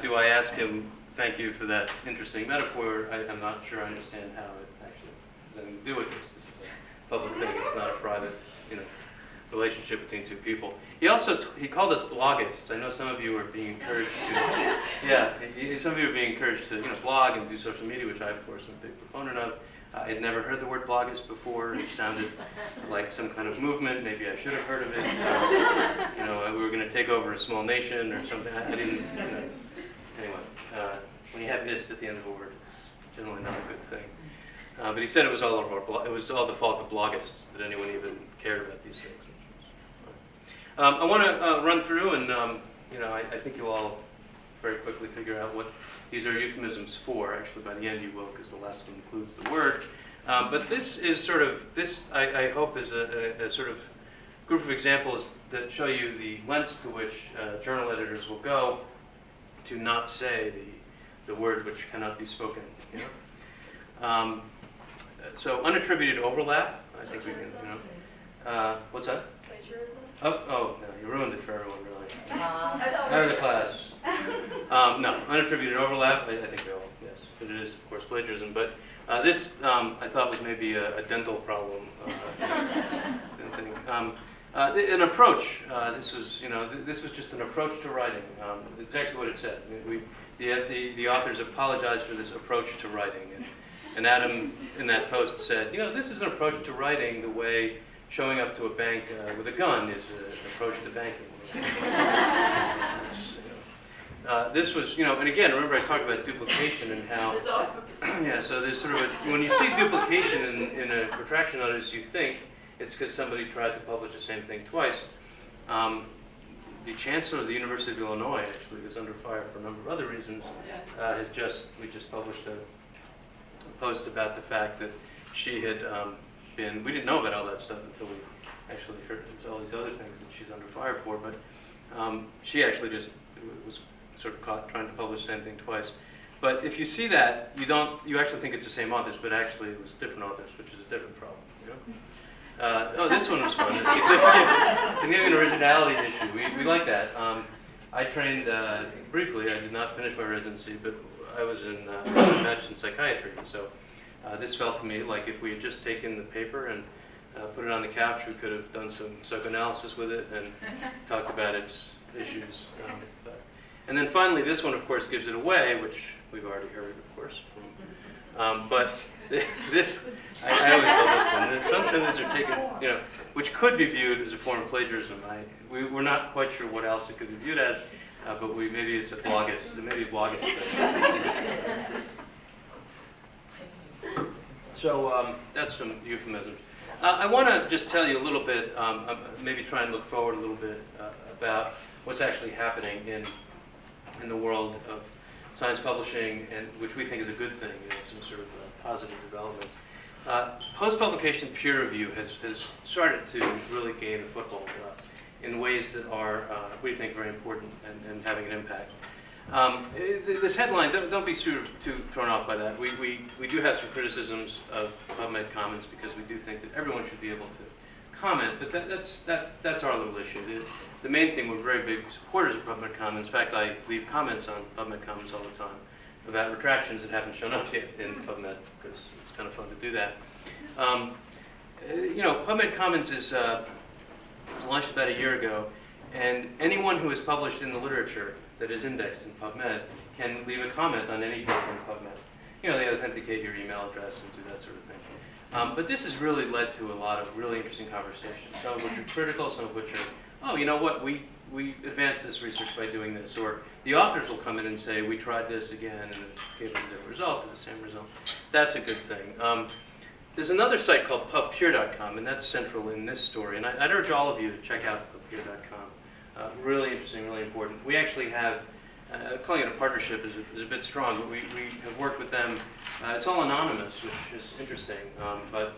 do I ask him, thank you for that interesting metaphor, I'm not sure I understand how it actually has anything to do with this. This is a public thing, it's not a private, relationship between two people. He called us blogists. I know some of you are being encouraged to, some of you are being encouraged to, blog and do social media, which I, of course, am a big proponent of. I had never heard the word bloggist before. It sounded like some kind of movement. Maybe I should have heard of it. We were going to take over a small nation or something. I didn't, anyway, when you have "ist" at the end of a word, it's generally not a good thing. But he said it was all the fault of blogists that anyone even cared about these things. I want to run through, and I think you'll all very quickly figure out what these are euphemisms for. Actually, by the end you will, because the last one includes the word. But this is sort of, I hope is a sort of group of examples that show you the lengths to which journal editors will go to not say the word which cannot be spoken. So unattributed overlap, I think we can, what's that? Plagiarism? Oh, no, you ruined it for everyone, really. Out of the class. No, unattributed overlap, I think we all, yes. But it is, of course, plagiarism. But this, I thought, was maybe a dental problem. An approach, this was just an approach to writing. It's actually what it said. The authors apologized for this approach to writing. And Adam, in that post, said, this is an approach to writing the way showing up to a bank with a gun is an approach to banking. this was, and again, remember I talked about duplication and how, yeah, so there's sort of when you see duplication in a retraction notice, you think it's because somebody tried to publish the same thing twice. The Chancellor of the University of Illinois actually was under fire for a number of other reasons. We just published a post about the fact that she had we didn't know about all that stuff until we actually heard all these other things that she's under fire for, but she actually just was sort of caught trying to publish the same thing twice. But if you see that, you actually think it's the same authors, but actually it was different authors, which is a different problem. Oh, this one was fun. The significant originality issue. We like that. I trained briefly. I did not finish my residency, but I was in matched in psychiatry. So this felt to me like if we had just taken the paper and put it on the couch, we could have done some psychoanalysis with it and talked about its issues. And then finally, this one, of course, gives it away, which we've already heard, of course. But this, I always love this one. Some sentences are taken, which could be viewed as a form of plagiarism. We're not quite sure what else it could be viewed as, but maybe it's a bloggist. Maybe bloggist. So that's some euphemisms. I want to just tell you a little bit, maybe try and look forward a little bit about what's actually happening in the world of science publishing, and which we think is a good thing, some sort of positive developments. Post-publication peer review has started to really gain a foothold for us in ways that are, we think, very important and having an impact. This headline, don't be too thrown off by that. We do have some criticisms of PubMed Commons because we do think that everyone should be able to comment, but that's our little issue. The main thing, we're very big supporters of PubMed Commons. In fact, I leave comments on PubMed Commons all the time about retractions that haven't shown up yet in PubMed because it's kind of fun to do that. PubMed Commons is launched about a year ago, and anyone who is published in the literature that is indexed in PubMed can leave a comment on any book in PubMed. They authenticate your email address and do that sort of thing. But this has really led to a lot of really interesting conversations, some of which are critical, some of which are, oh, you know what, we advanced this research by doing this. Or the authors will come in and say, we tried this again, and it gave us a different result, or the same result. That's a good thing. There's another site called pubpeer.com, and that's central in this story. And I'd urge all of you to check out pubpeer.com. Really interesting, really important. We actually have, calling it a partnership is a bit strong, but we have worked with them. It's all anonymous, which is interesting. But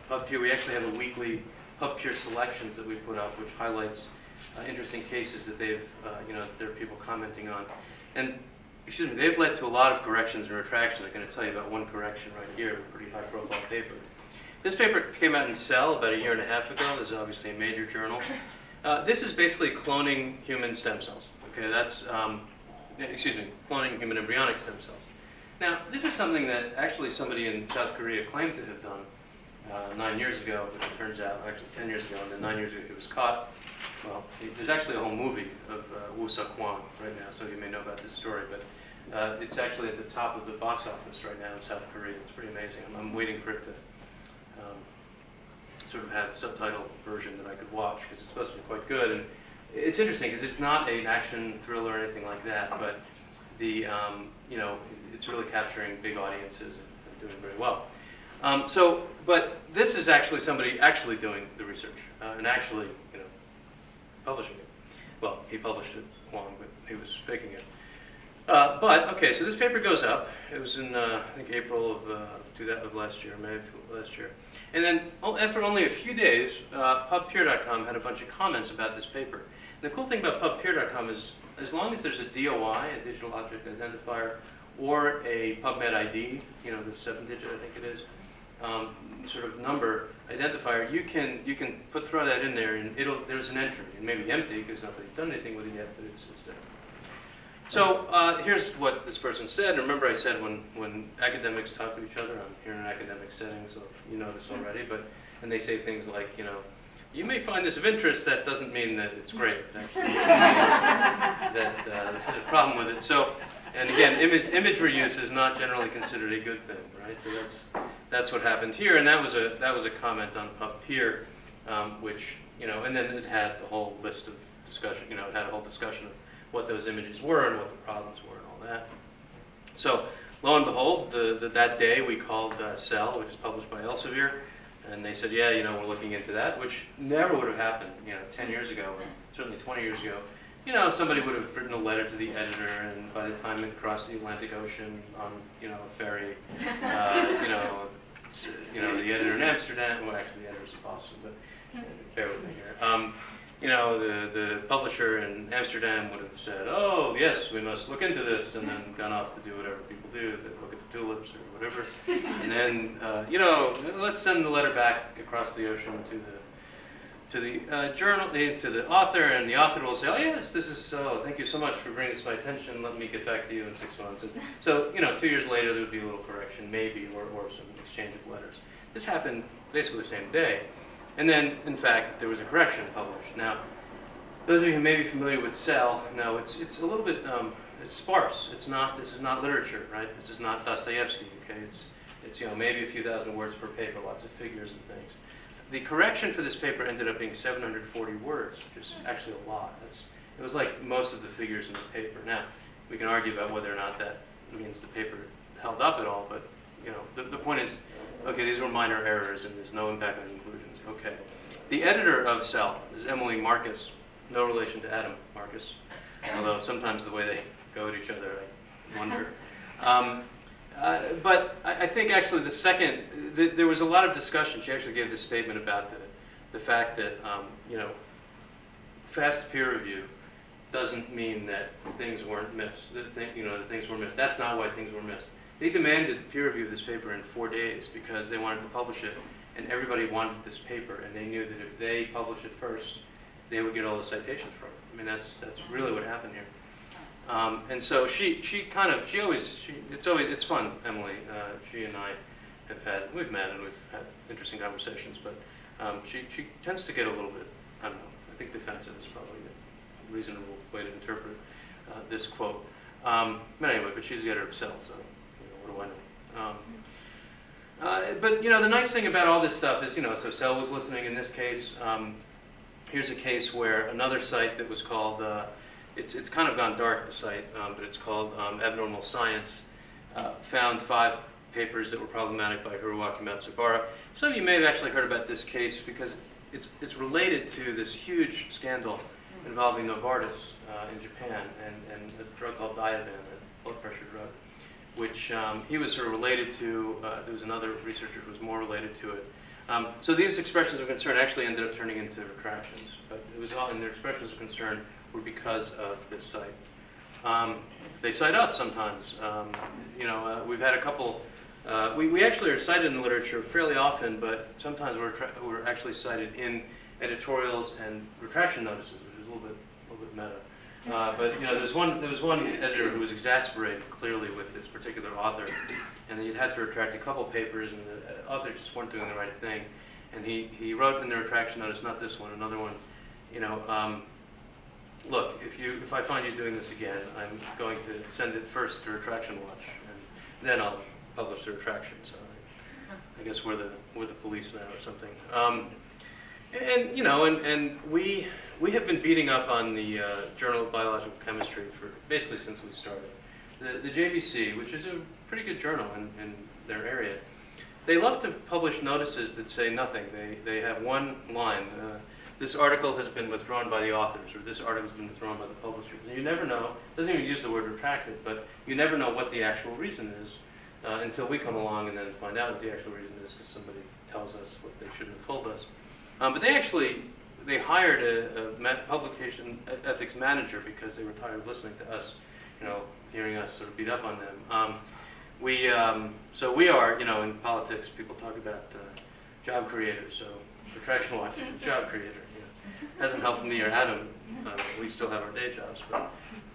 PubPeer, we actually have a weekly PubPeer selections that we put up, which highlights interesting cases that there are people commenting on. And they've led to a lot of corrections and retractions. I'm going to tell you about one correction right here, a pretty high-profile paper. This paper came out in Cell about a year and a half ago. This is obviously a major journal. This is basically cloning human stem cells. Okay, that's, cloning human embryonic stem cells. Now, this is something that actually somebody in South Korea claimed to have done 9 years ago, but it turns out, actually 10 years ago, and then 9 years ago he was caught. Well, there's actually a whole movie of Woo-Suk-Kwon right now, so you may know about this story, but it's actually at the top of the box office right now in South Korea. It's pretty amazing. I'm waiting for it to sort of have a subtitle version that I could watch, because it's supposed to be quite good. And it's interesting, because it's not an action thriller or anything like that, but it's really capturing big audiences and doing very well. But this is actually somebody actually doing the research and actually, publishing it. Well, he published it long, but he was faking it. So this paper goes up. It was in, I think, April of last year, May of last year. And then after only a few days, pubpeer.com had a bunch of comments about this paper. And the cool thing about pubpeer.com is, as long as there's a DOI, a digital object identifier, or a PubMed ID, the 7-digit, I think it is, sort of number identifier, you can throw that in there, and there's an entry. It may be empty because nobody's done anything with it yet, but it's there. So here's what this person said. Remember, I said when academics talk to each other, I'm here in an academic setting, so you know this already. And they say things like, you may find this of interest. That doesn't mean that it's great. It actually means that there's a problem with it. So, and again, imagery use is not generally considered a good thing, right? So that's what happened here, and that was a comment on PubPeer, which and then it had the whole list of discussion. It had a whole discussion of what those images were and what the problems were and all that. So lo and behold, that day we called Cell, which is published by Elsevier, and they said, yeah, we're looking into that, which never would have happened, 10 years ago, or certainly 20 years ago. Somebody would have written a letter to the editor, and by the time it crossed the Atlantic Ocean on, a ferry, the editor in Amsterdam, well, actually the editor's in Boston, but bear with me here. The publisher in Amsterdam would have said, oh, yes, we must look into this, and then gone off to do whatever people do, look at the tulips or whatever. And then, let's send the letter back across the ocean to the journal, to the author, and the author will say, oh, yes, this is so, thank you so much for bringing this to my attention, let me get back to you in 6 months. And so, 2 years later, there would be a little correction, maybe, or some exchange of letters. This happened basically the same day. And then, in fact, there was a correction published. Now, those of you who may be familiar with Cell know it's a little bit it's sparse. This is not literature, right? This is not Dostoevsky. Okay, it's maybe a few thousand words per paper, lots of figures and things. The correction for this paper ended up being 740 words, which is actually a lot. It was like most of the figures in this paper. Now, we can argue about whether or not that means the paper held up at all, but the point is, okay, these were minor errors and there's no impact on conclusions. Okay. The editor of Cell is Emily Marcus, no relation to Adam Marcus, although sometimes the way they go at each other, I wonder. But I think actually there was a lot of discussion. She actually gave this statement about the fact that, fast peer review doesn't mean that things weren't missed. That things were missed. That's not why things were missed. They demanded peer review of this paper in 4 days because they wanted to publish it, and everybody wanted this paper, and they knew that if they published it first, they would get all the citations from it. I mean, that's really what happened here. And so it's fun, Emily. She and I we've met and we've had interesting conversations, but she tends to get a little bit, I don't know, I think defensive is probably a reasonable way to interpret this quote. But anyway, but she's the editor of Cell, so what do I know? But the nice thing about all this stuff is, so Cell was listening in this case. Here's a case where another site that was called, it's kind of gone dark, the site, but it's called Abnormal Science, found 5 papers that were problematic by Hiroaki Matsubara. Some of you may have actually heard about this case because it's related to this huge scandal involving Novartis in Japan and a drug called Diavan, a blood pressure drug, which he was sort of related to. There was another researcher who was more related to it. So these expressions of concern actually ended up turning into retractions, but it was all, and their expressions of concern were because of this site. They cite us sometimes. We've had a couple. We actually are cited in the literature fairly often, but sometimes we're actually cited in editorials and retraction notices, which is a little bit meta. But there was one editor who was exasperated clearly with this particular author, and he had to retract a couple papers, and the authors just weren't doing the right thing. And he wrote in the retraction notice, not this one, another one, look, if I find you doing this again, I'm going to send it first to Retraction Watch, and then I'll publish the retraction. So I guess we're the police now or something. And we have been beating up on the Journal of Biological Chemistry for basically since we started. The JBC, which is a pretty good journal in their area, they love to publish notices that say nothing. They have one line. This article has been withdrawn by the authors, or this article has been withdrawn by the publishers. And you never know, it doesn't even use the word retracted, but you never know what the actual reason is until we come along and then find out what the actual reason is because somebody tells us what they shouldn't have told us. But they hired a publication ethics manager because they were tired of listening to us, hearing us sort of beat up on them. So we are, in politics, people talk about job creators. So Retraction Watch is a job creator. Hasn't helped me or Adam. We still have our day jobs, but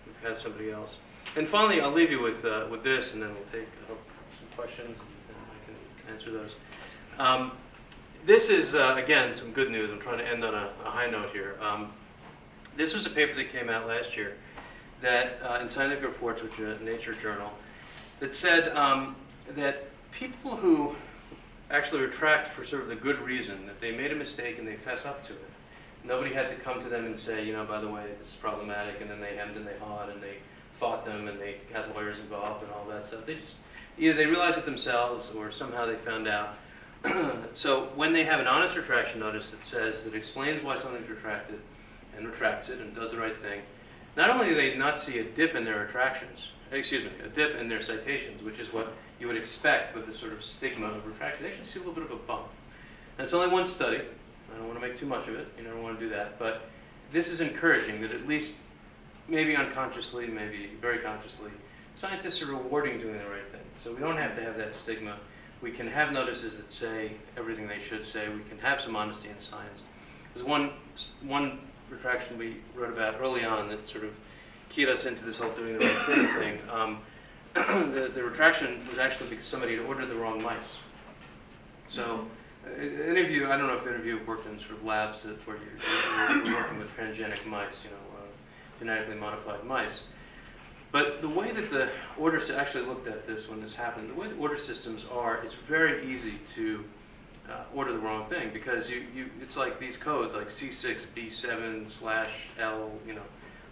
we've had somebody else. And finally, I'll leave you with this, and then we'll take some questions, and I can answer those. This is, again, some good news. I'm trying to end on a high note here. This was a paper that came out last year that, in Scientific Reports, which is a Nature journal, that said that people who actually retract for sort of the good reason, that they made a mistake and they fess up to it, Nobody had to come to them and say, you know, by the way, this is problematic, and then they hemmed and they hawed and they fought them and they had lawyers involved and all that stuff. They just, either they realized it themselves or somehow they found out. So when they have an honest retraction notice that says, that explains why something's retracted and retracts it and does the right thing, not only do they not see a dip in their retractions, excuse me, a dip in their citations, which is what you would expect with the sort of stigma of retraction, they actually see a little bit of a bump. And it's only one study. I don't want to make too much of it. You never want to do that. But this is encouraging that at least, maybe unconsciously, maybe very consciously, scientists are rewarding doing the right thing. So we don't have to have that stigma. We can have notices that say everything they should say. We can have some honesty in science. There's one retraction we wrote about early on that sort of keyed us into this whole doing the right thing. The retraction was actually because somebody had ordered the wrong mice. So any of you, I don't know if any of you have worked in sort of labs where you're working with transgenic mice, you know, genetically modified mice. But the way that the order actually looked at this when this happened, the way the order systems are, it's very easy to order the wrong thing because it's like these codes, like C6B7/L, you know,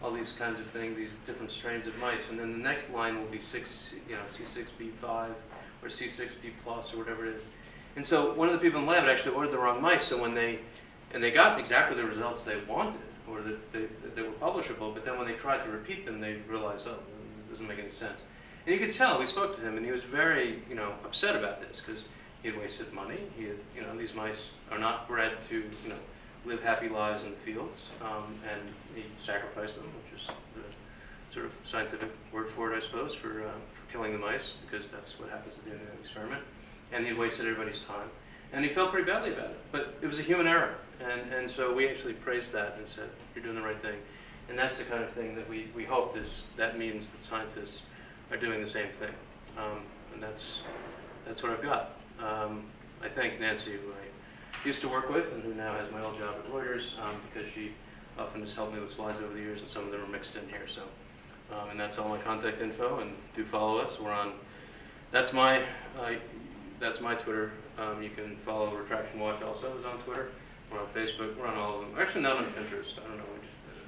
all these kinds of things, these different strains of mice, and then the next line will be C6B5 or C6B plus or whatever it is. And so one of the people in the lab actually ordered the wrong mice. So when they got exactly the results they wanted, or that they were publishable, but then when they tried to repeat them, they realized, oh, it doesn't make any sense. And you could tell. We spoke to him, and he was very, you know, upset about this because he had wasted money. He had, you know, these mice are not bred to, you know, live happy lives in the fields, and he sacrificed them, which is the sort of scientific word for it, I suppose, for killing the mice, because that's what happens at the end of the experiment. And he wasted everybody's time. And he felt pretty badly about it. But it was a human error. And so we actually praised that and said, you're doing the right thing. And that's the kind of thing that we hope that means that scientists are doing the same thing. And that's what I've got. I thank Nancy, who I used to work with and who now has my old job at Reuters, because she often has helped me with slides over the years, and some of them are mixed in here. So, and that's all my contact info, and do follow us. We're on, that's my Twitter. You can follow Retraction Watch also is on Twitter. We're on Facebook. We're on all of them. We're actually not on Pinterest. I don't know,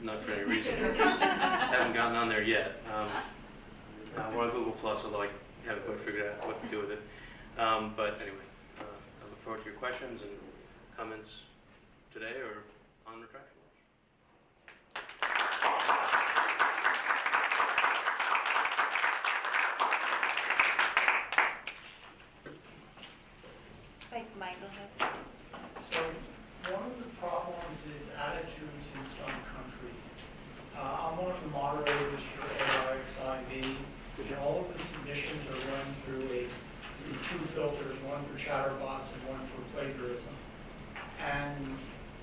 not for any reason. We just haven't gotten on there yet. We're on Google Plus, although I haven't quite figured out what to do with it. But anyway, I look forward to your questions and comments today or on Retraction Watch. Michael has So one of the problems is attitudes in some countries. I'm one of the moderators for ARXIV, and all of the submissions are run through two filters, one for chatterbots and one for plagiarism. And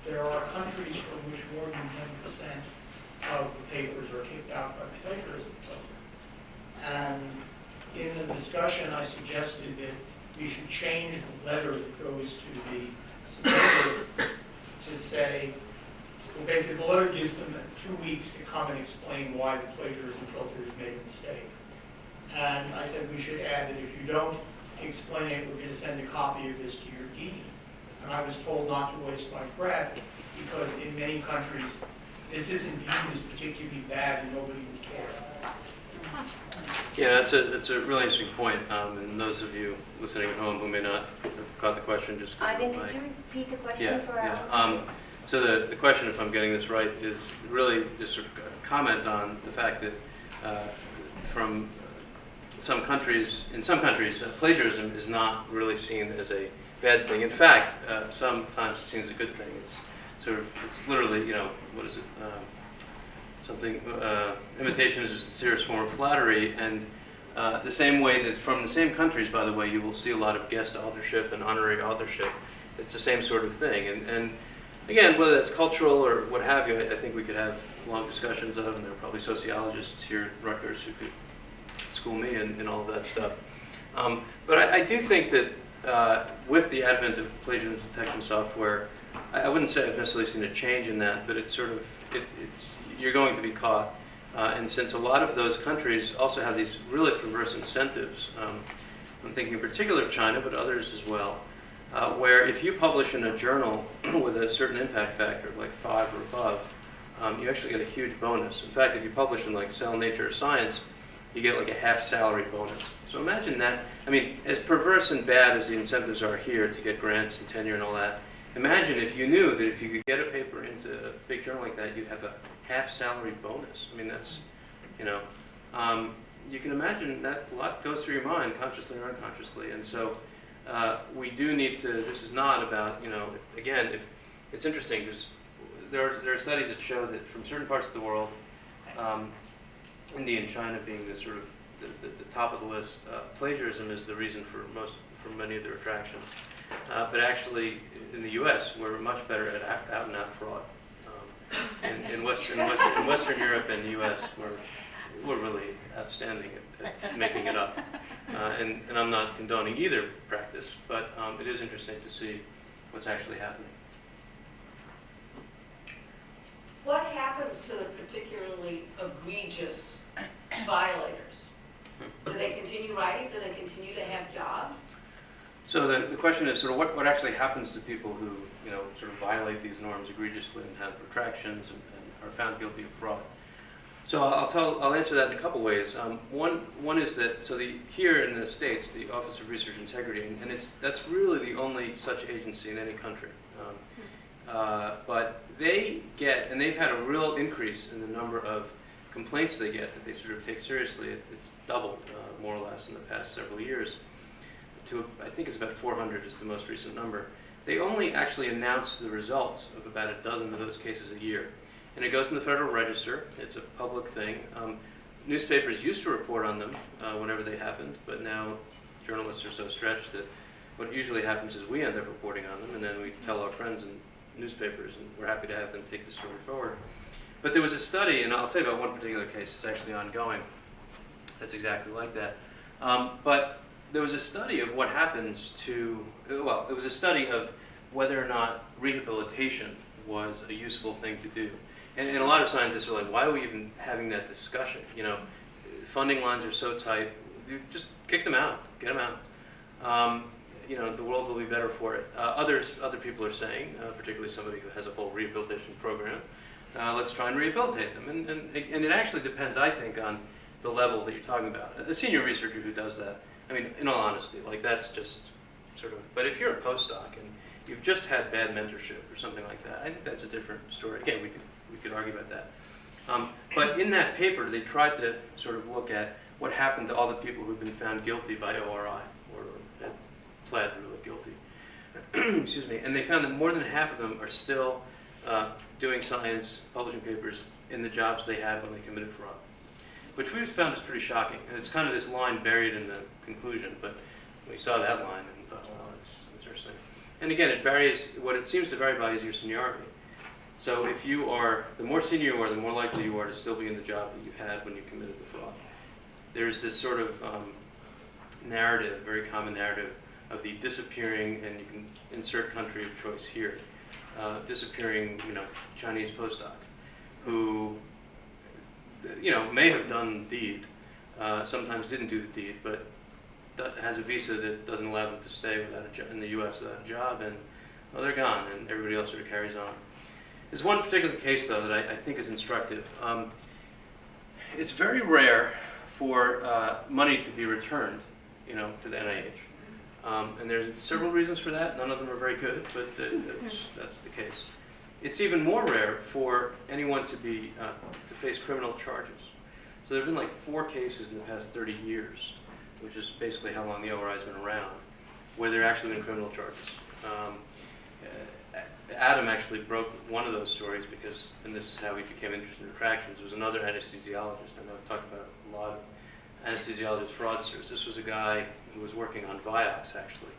there are countries for which more than 10% of the papers are kicked out by the plagiarism filter. And in the discussion, I suggested that we should change the letter that goes to the submitter to say, well, basically the letter gives them 2 weeks to come and explain why the plagiarism filter has made a mistake. And I said we should add that if you don't explain it, we're going to send a copy of this to your dean. And I was told not to waste my breath because in many countries this isn't viewed as particularly bad and nobody would care. Yeah, that's a really interesting point. And those of you listening at home who may not have caught the question, just Ivan, could you repeat the question for our audience? So the question, if I'm getting this right, is really just sort of a comment on the fact that from some countries, in some countries, plagiarism is not really seen as a bad thing. In fact, sometimes it's seen as a good thing. It's sort of, it's literally, you know, what is it? Imitation is a sincerest form of flattery, and the same way that from the same countries, by the way, you will see a lot of guest authorship and honorary authorship. It's the same sort of thing. And again, whether that's cultural or what have you, I think we could have long discussions of, and there are probably sociologists here at Rutgers who could school me in all of that stuff. But I do think that with the advent of plagiarism detection software, I wouldn't say I've necessarily seen a change in that, but it's sort of, you're going to be caught. And since a lot of those countries also have these really perverse incentives, I'm thinking in particular of China, but others as well, where if you publish in a journal with a certain impact factor, like 5 or above, you actually get a huge bonus. In fact, if you publish in like Cell, Nature, or Science, you get like a half salary bonus. So imagine that. I mean, as perverse and bad as the incentives are here to get grants and tenure and all that, imagine if you knew that if you could get a paper into a big journal like that, you'd have a half salary bonus. I mean, that's, you know, you can imagine that a lot goes through your mind, consciously or unconsciously. And so we do need to, this is not about, you know, again, if it's interesting because there are studies that show that from certain parts of the world, India and China being the sort of the top of the list, plagiarism is the reason for many of the retractions. But actually, in the U.S., we're much better at out-and-out fraud. In Western Europe and the U.S., we're really outstanding at making it up. And I'm not condoning either practice, but it is interesting to see what's actually happening. What happens to the particularly egregious violators? Do they continue writing? Do they continue to have jobs? So the question is sort of what actually happens to people who, you know, sort of violate these norms egregiously and have retractions and are found guilty of fraud. So I'll answer that in a couple ways. One is that here in the States, the Office of Research Integrity, and that's really the only such agency in any country. But they get, and they've had a real increase in the number of complaints they get that they sort of take seriously. It's doubled more or less in the past several years. I think it's about 400 is the most recent number. They only actually announce the results of about a dozen of those cases a year. And it goes in the Federal Register. It's a public thing. Newspapers used to report on them whenever they happened, but now journalists are so stretched that what usually happens is we end up reporting on them, and then we tell our friends in newspapers, and we're happy to have them take the story forward. But there was a study, and I'll tell you about one particular case. It's actually ongoing. That's exactly like that. But there was a study of what happens to, well, there was a study of whether or not rehabilitation was a useful thing to do. And a lot of scientists are like, why are we even having that discussion? You know, funding lines are so tight, you just kick them out, get them out. You know, the world will be better for it. Other people are saying, particularly somebody who has a whole rehabilitation program, let's try and rehabilitate them. And it actually depends, I think, on the level that you're talking about. A senior researcher who does that, I mean, in all honesty, like that's just sort of, but if you're a postdoc and you've just had bad mentorship or something like that, I think that's a different story. Again, we could argue about that. But in that paper, they tried to sort of look at what happened to all the people who've been found guilty by ORI or had pled really guilty. Excuse me. And they found that more than half of them are still doing science, publishing papers in the jobs they had when they committed fraud, which we found is pretty shocking. And it's kind of this line buried in the conclusion, but we saw that line and thought, well, it's interesting. And again, it varies. What it seems to vary by is your seniority. So if you are, the more senior you are, the more likely you are to still be in the job that you had when you committed the fraud. There's this sort of narrative, very common narrative, of the disappearing, and you can insert country of choice here, disappearing, you know, Chinese postdoc, who, you know, may have done the deed, sometimes didn't do the deed, but has a visa that doesn't allow them to stay in the U.S. without a job, and well, they're gone, and everybody else sort of carries on. There's one particular case, though, that I think is instructive. It's very rare for money to be returned, you know, to the NIH. And there's several reasons for that. None of them are very good, but that's the case. It's even more rare for anyone to face criminal charges. So there have been like 4 cases in the past 30 years, which is basically how long the ORI has been around, where there actually been criminal charges. Adam actually broke one of those stories because, and this is how he became interested in retractions, there was another anesthesiologist. I know I've talked about a lot of anesthesiologist fraudsters. This was a guy who was working on Vioxx, actually.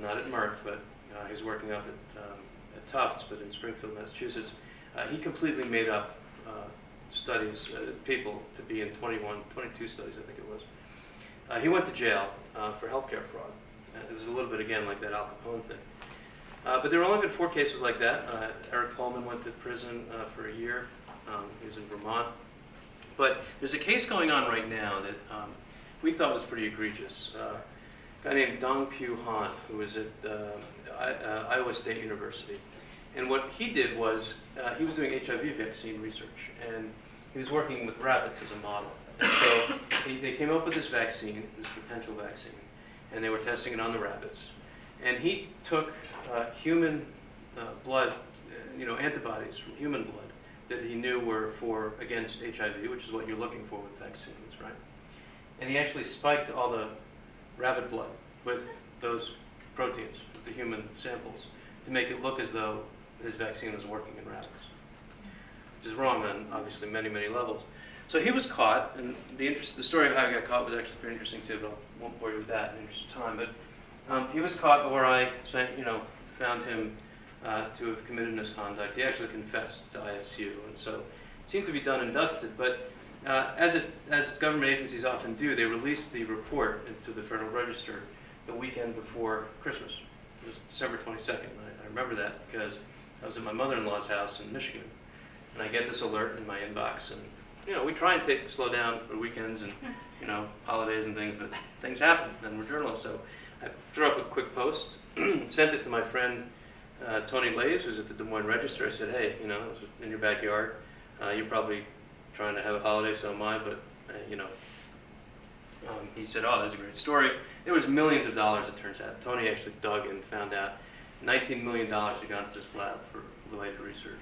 Not at Merck, but he was working up at Tufts, but in Springfield, Massachusetts. He completely made up studies, people to be in 22 studies, I think it was. He went to jail for healthcare fraud. It was a little bit, again, like that Al Capone thing. But there have only been 4 cases like that. Eric Pullman went to prison for a year. He was in Vermont. But there's a case going on right now that we thought was pretty egregious. guy named Dong-Pyu Han, who was at Iowa State University. And what he did was, he was doing HIV vaccine research, and he was working with rabbits as a model. And so they came up with this vaccine, this potential vaccine, and they were testing it on the rabbits. And he took human blood, antibodies from human blood that he knew were against HIV, which is what you're looking for with vaccines, right? And he actually spiked all the rabbit blood with those proteins, with the human samples, to make it look as though his vaccine was working in rabbits, which is wrong on obviously many, many levels. So he was caught, and the story of how he got caught was actually pretty interesting too, but I won't bore you with that in the interest of time. But he was caught where I found him to have committed misconduct. He actually confessed to ISU, and so it seemed to be done and dusted. But as government agencies often do, they released the report into the Federal Register the weekend before Christmas. It was December 22nd. I remember that because I was at my mother-in-law's house in Michigan, and I get this alert in my inbox. And we try and slow down for weekends and holidays and things, but things happen, and we're journalists. So I threw up a quick post, sent it to my friend Tony Lays, who's at the Des Moines Register. I said, hey, it's in your backyard. You're probably trying to have a holiday, so am I, but he said, oh, that's a great story. There was millions of dollars, it turns out. Tony actually dug and found out $19 million had gone to this lab for related research.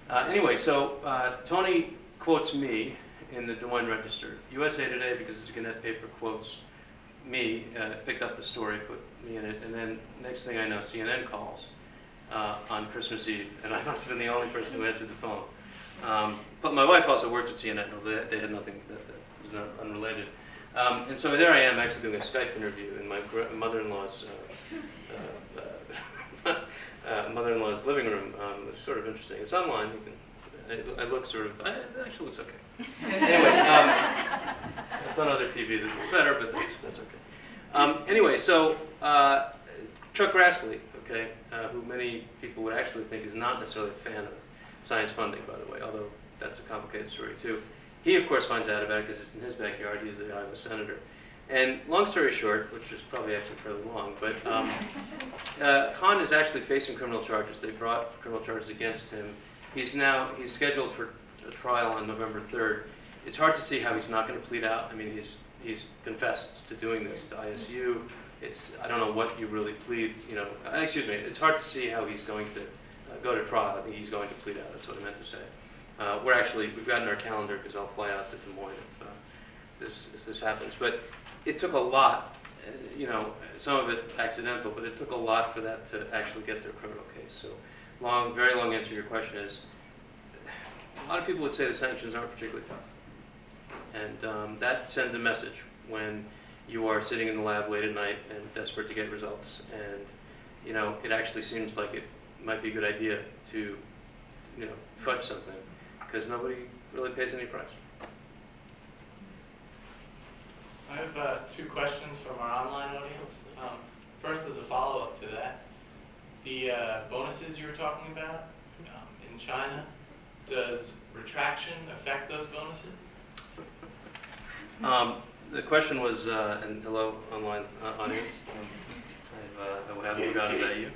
Anyway, so Tony quotes me in the Des Moines Register. USA Today, because it's a Gannett paper, quotes me, picked up the story, put me in it, and then next thing I know, CNN calls on Christmas Eve, and I must have been the only person who answered the phone. But my wife also worked at CNN. They had nothing that was not unrelated. And so there I am actually doing a Skype interview in my mother-in-law's mother-in-law's living room. It's sort of interesting. It's online. I look sort of, it actually looks okay. Anyway, I've done other TV that looks better, but that's okay. Anyway, so Chuck Grassley, okay, who many people would actually think is not necessarily a fan of science funding, by the way, although that's a complicated story too. He, of course, finds out about it because it's in his backyard. He's the Iowa senator. And long story short, which is probably actually fairly long, but Khan is actually facing criminal charges. They brought criminal charges against him. He's scheduled for a trial on November 3rd. It's hard to see how he's not going to plead out. I mean, he's confessed to doing this to ISU. I don't know what you really plead, excuse me, it's hard to see how he's going to go to trial. I think he's going to plead out, that's what I meant to say. We've gotten our calendar because I'll fly out to Des Moines if this happens. But it took a lot, some of it accidental, but it took a lot for that to actually get to a criminal case. So very long answer to your question is, a lot of people would say the sanctions aren't particularly tough. And that sends a message when you are sitting in the lab late at night and desperate to get results. And, it actually seems like it might be a good idea to, fudge something, because nobody really pays any price. I have 2 questions from our online audience. First, as a follow-up to that, the bonuses you were talking about in China, does retraction affect those bonuses? The question was, and hello, online audience, I haven't forgotten about you.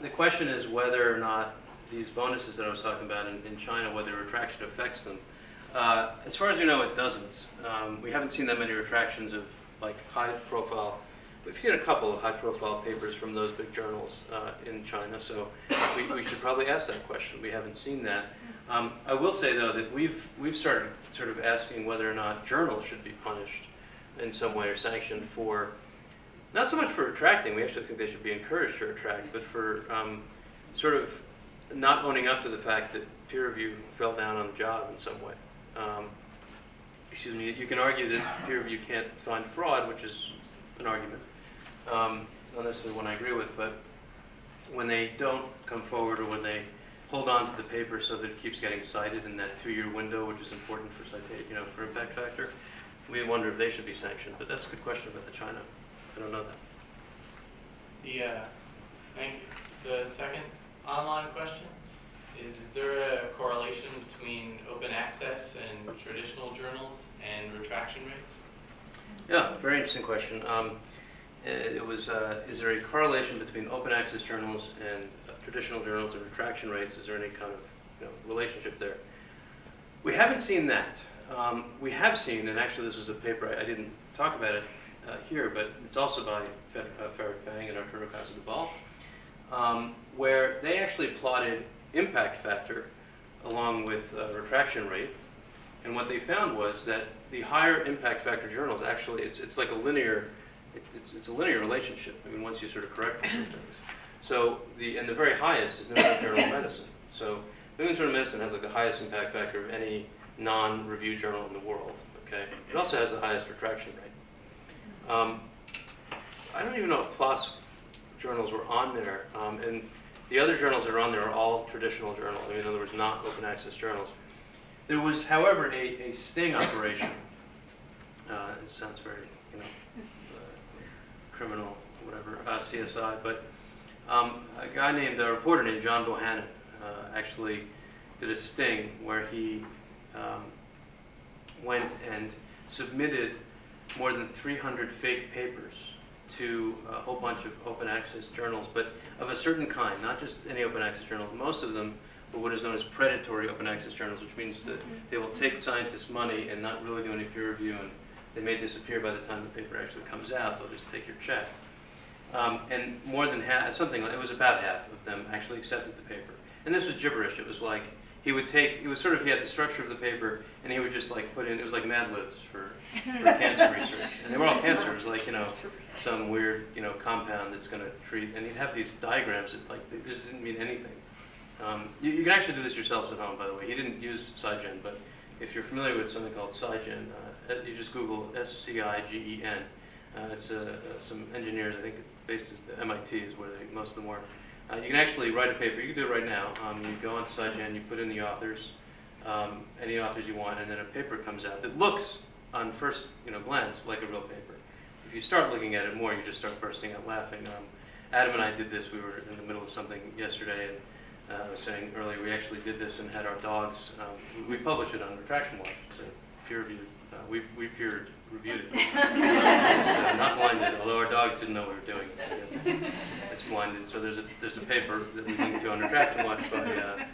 The question is whether or not these bonuses that I was talking about in China, whether retraction affects them. As far as we know, it doesn't. We haven't seen that many retractions of high-profile. We've seen a couple of high-profile papers from those big journals in China, so we should probably ask that question. We haven't seen that. I will say, though, that we've started sort of asking whether or not journals should be punished in some way or sanctioned for, not so much for retracting, we actually think they should be encouraged to retract, but for sort of not owning up to the fact that peer review fell down on the job in some way. Excuse me, you can argue that peer review can't find fraud, which is an argument. Not necessarily one I agree with, but when they don't come forward or when they hold on to the paper so that it keeps getting cited in that 2-year window, which is important for citation, for impact factor, we wonder if they should be sanctioned. But that's a good question about the China. I don't know that. Thank you. The second online question is there a correlation between open access and traditional journals and retraction rates? Yeah, very interesting question. It was, is there a correlation between open access journals and traditional journals and retraction rates? Is there any kind of relationship there? We haven't seen that. We have seen, and actually this was a paper, I didn't talk about it here, but it's also by Farrah Fang and Arturo Casadevall, where they actually plotted impact factor along with retraction rate. And what they found was that the higher impact factor journals, actually, it's like a linear, it's a linear relationship. I mean, once you sort of correct for some things. So the very highest is New England Journal of Medicine. So New England Journal of Medicine has like the highest impact factor of any non-review journal in the world. Okay, it also has the highest retraction rate. I don't even know if PLOS journals were on there, and the other journals that are on there are all traditional journals. I mean, in other words, not open access journals. There was, however, a sting operation. It sounds very, criminal, whatever, CSI. But a reporter named John Bohannon, actually did a sting where he went and submitted more than 300 fake papers to a whole bunch of open access journals, but of a certain kind, not just any open access journals. Most of them were what is known as predatory open access journals, which means that they will take scientists' money and not really do any peer review, and they may disappear by the time the paper actually comes out. They'll just take your check. And more than half, it was about half of them actually accepted the paper. And this was gibberish. It was like, he had the structure of the paper, and he would just like put in, it was like Mad Libs for cancer research. And they were all cancer. It was like, some weird, compound that's going to treat, and he'd have these diagrams that like, they just didn't mean anything. You can actually do this yourselves at home, by the way. He didn't use SciGen, but if you're familiar with something called SciGen, you just Google SCIGEN. It's some engineers, I think, based at MIT is where most of them were. You can actually write a paper. You can do it right now. You go on SciGen, you put in the authors, any authors you want, and then a paper comes out that looks, on first glance, like a real paper. If you start looking at it more, you just start bursting out laughing. Adam and I did this. We were in the middle of something yesterday, and I was saying earlier, we actually did this and had our dogs. We publish it on Retraction Watch. It's a peer-reviewed. We peer-reviewed it. It's not blinded, although our dogs didn't know what we were doing. I guess it's blinded. So there's a paper that we linked to on Retraction Watch by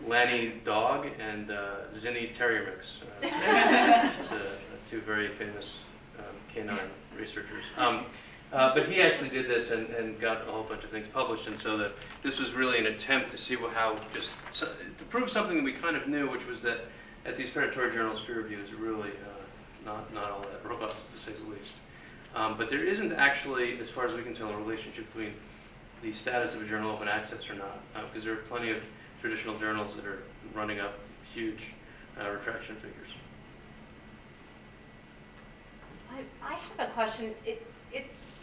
Lanny Dog and Zinni Terrier Mix. It's two very famous canine researchers. But he actually did this and got a whole bunch of things published, and so this was really an attempt to see to prove something that we kind of knew, which was that at these predatory journals, peer review is really not all that robust, to say the least. But there isn't actually, as far as we can tell, a relationship between the status of a journal open access or not, because there are plenty of traditional journals that are running up huge retraction figures. I have a question. It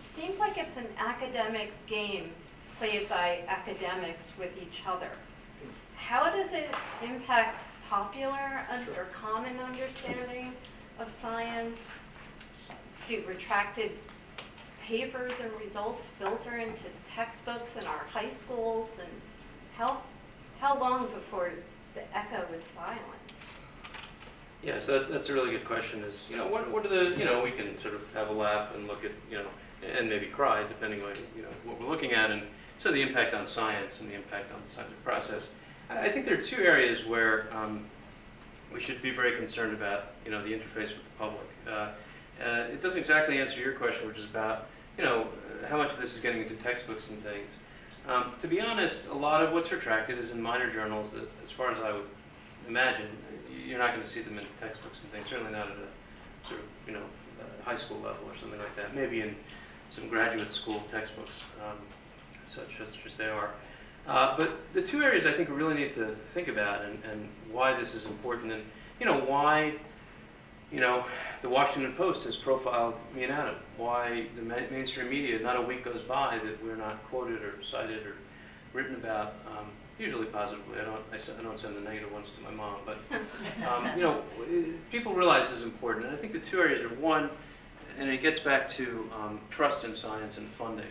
seems like it's an academic game played by academics with each other. How does it impact popular or common understanding of science? Do retracted papers and results filter into textbooks in our high schools? And how long before the echo is silenced? Yeah, so that's a really good question. Is what are the we can sort of have a laugh and look at and maybe cry depending on what we're looking at, and so the impact on science and the impact on the scientific process. I think there are two areas where we should be very concerned about the interface with the public. It doesn't exactly answer your question, which is about how much of this is getting into textbooks and things. To be honest, a lot of what's retracted is in minor journals that, as far as I would imagine, you're not going to see them in textbooks and things, certainly not at a sort of, high school level or something like that. Maybe in some graduate school textbooks, such as they are. But the two areas I think we really need to think about and why this is important, and why the Washington Post has profiled me and Adam, why the mainstream media, not a week goes by that we're not quoted or cited or written about, usually positively. I don't send the negative ones to my mom, but people realize this is important. And I think the two areas are, one, and it gets back to trust in science and funding.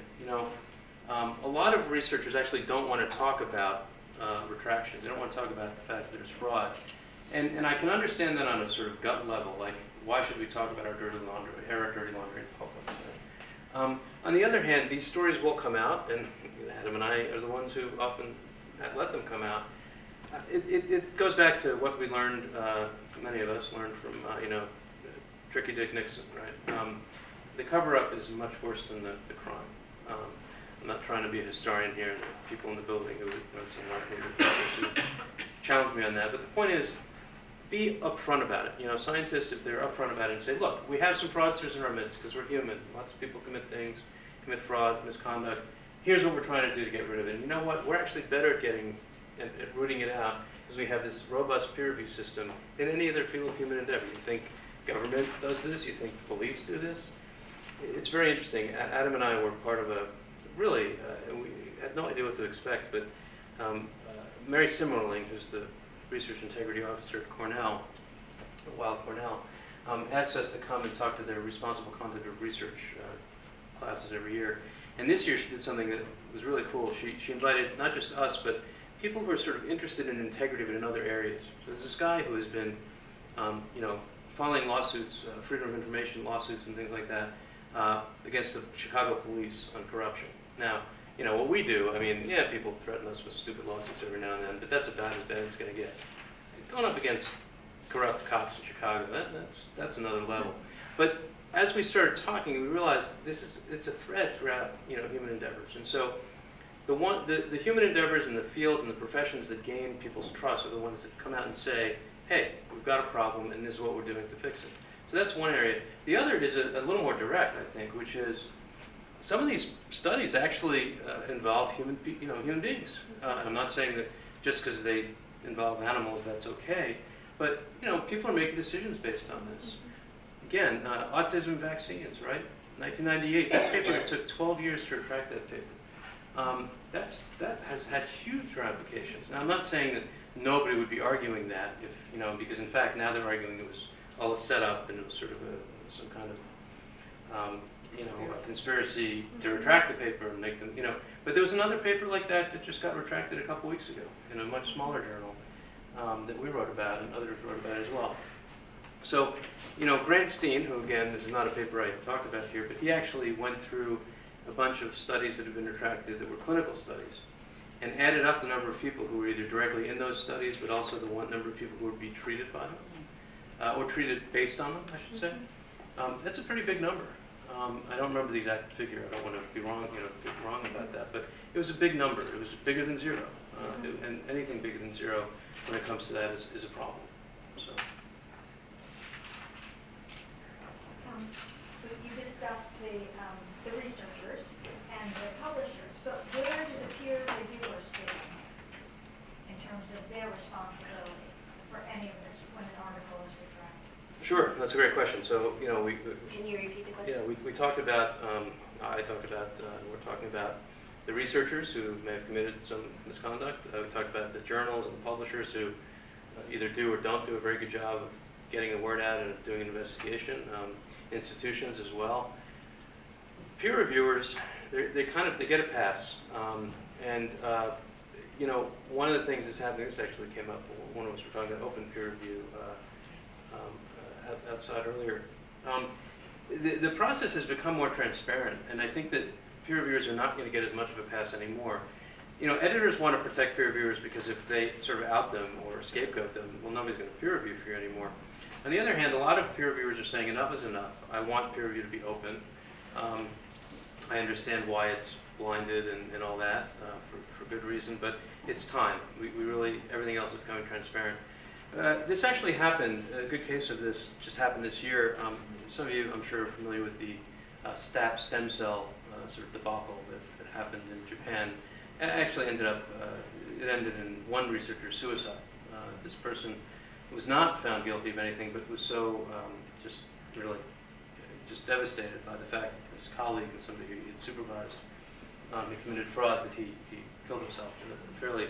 A lot of researchers actually don't want to talk about retraction. They don't want to talk about the fact that there's fraud. And I can understand that on a sort of gut level. Like, why should we talk about our dirty laundry in public? On the other hand, these stories will come out, and Adam and I are the ones who often let them come out. It goes back to what we learned, many of us learned from, Tricky Dick Nixon, right? The cover-up is much worse than the crime. I'm not trying to be a historian here, and the people in the building who challenge me on that, but the point is, be upfront about it. Scientists, if they're upfront about it and say, look, we have some fraudsters in our midst because we're human. Lots of people commit things, commit fraud, misconduct. Here's what we're trying to do to get rid of it. And you know what? We're actually better at rooting it out because we have this robust peer review system in any other field of human endeavor. You think government does this? You think police do this? It's very interesting. Adam and I were part of we had no idea what to expect, but Mary Simmerling, who's the Research Integrity Officer at Cornell, asked us to come and talk to their responsible conduct of research classes every year. And this year she did something that was really cool. She invited not just us, but people who are sort of interested in integrity but in other areas. So there's this guy who has been, filing lawsuits, freedom of information lawsuits and things like that, against the Chicago police on corruption. Now, what we do, people threaten us with stupid lawsuits every now and then, but that's about as bad as it's going to get. Going up against corrupt cops in Chicago, that's another level. But as we started talking, we realized it's a thread throughout human endeavors. And so the human endeavors in the field and the professions that gain people's trust are the ones that come out and say, hey, we've got a problem and this is what we're doing to fix it. So that's one area. The other is a little more direct, I think, which is some of these studies actually involve human beings. I'm not saying that just because they involve animals that's okay, but people are making decisions based on this. Again, autism vaccines, right? 1998, that paper, it took 12 years to retract that paper. That has had huge ramifications. Now, I'm not saying that nobody would be arguing that if, because in fact now they're arguing it was all set up and it was sort of some kind of, a conspiracy to retract the paper and make them, But there was another paper like that just got retracted a couple weeks ago in a much smaller journal that we wrote about and others wrote about as well. So, Grant Steen, who again, this is not a paper I talked about here, but he actually went through a bunch of studies that have been retracted that were clinical studies and added up the number of people who were either directly in those studies, but also the number of people who would be treated by them, or treated based on them, I should say. That's a pretty big number. I don't remember the exact figure. I don't want to be wrong, about that. But it was a big number. It was bigger than zero, and anything bigger than zero when it comes to that is a problem. So. You discussed the researchers and the publishers, but where do the peer reviewers fit in terms of their responsibility for any of this when an article is retracted? Sure, that's a great question. So, we Can you repeat the question? yeah, we talked about, we're talking about the researchers who may have committed some misconduct. We talked about the journals and the publishers who either do or don't do a very good job of getting the word out and of doing an investigation. Institutions as well. Peer reviewers, they get a pass. One of the things that's happening, this actually came up, one of us were talking about open peer review outside earlier. The process has become more transparent, and I think that peer reviewers are not going to get as much of a pass anymore. Editors want to protect peer reviewers because if they sort of out them or scapegoat them, well, nobody's going to peer review for you anymore. On the other hand, a lot of peer reviewers are saying enough is enough. I want peer review to be open. I understand why it's blinded and all that for good reason, but it's time. We really, everything else is becoming transparent. This actually happened, a good case of this just happened this year. Some of you, I'm sure, are familiar with the STAP stem cell sort of debacle that happened in Japan. It actually ended in one researcher's suicide. This person was not found guilty of anything, but was so just devastated by the fact that his colleague and somebody he had supervised had committed fraud, that he killed himself in a fairly,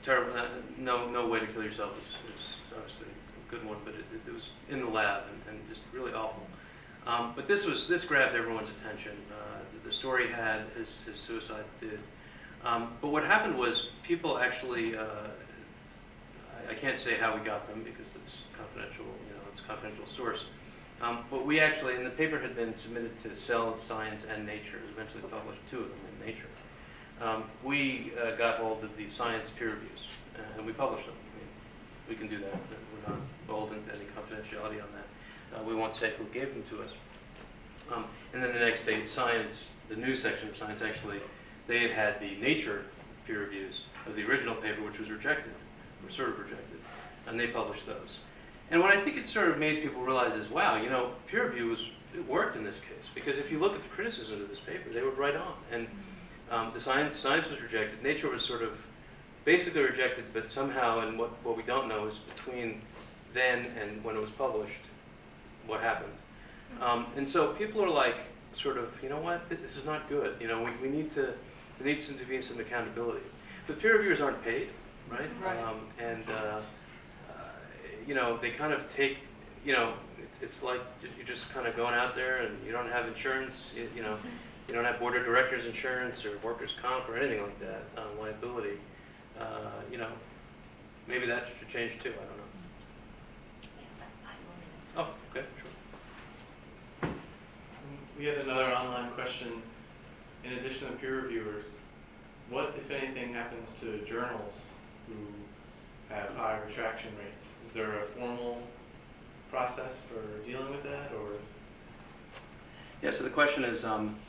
terrible. No way to kill yourself is obviously a good one, but it was in the lab and just really awful. But this grabbed everyone's attention. The story had his suicide did. But what happened was people actually. I can't say how we got them because it's confidential, confidential source. But we actually, and the paper had been submitted to Cell, Science, and Nature. It was eventually published, 2 of them in Nature. We got hold of the science peer reviews, and we published them. I mean, we can do that. We're not beholden to any confidentiality on that. We won't say who gave them to us. And then the next day, Science, the news section of Science, actually, they had the Nature peer reviews of the original paper, which was rejected, or sort of rejected, and they published those. And what I think it sort of made people realize is, wow, you know, peer review it worked in this case, because if you look at the criticism of this paper, they were right on. And the science was rejected. Nature was sort of basically rejected, but somehow, and what we don't know is between then and when it was published, what happened. And so people are like, sort of, you know what, this is not good. You know, we need to, there needs to be some accountability. But peer reviewers aren't paid, right? You know, they kind of take, you know, it's like you're just kind of going out there and you don't have insurance, you know, you don't have board of directors insurance or workers' comp or anything like that, liability. You know, maybe that should change too, I don't know. Oh, okay, sure. We had another online question. In addition to peer reviewers, what, if anything, happens to journals who have high retraction rates? Is there a formal process for dealing with that, or? Yeah, so the question is,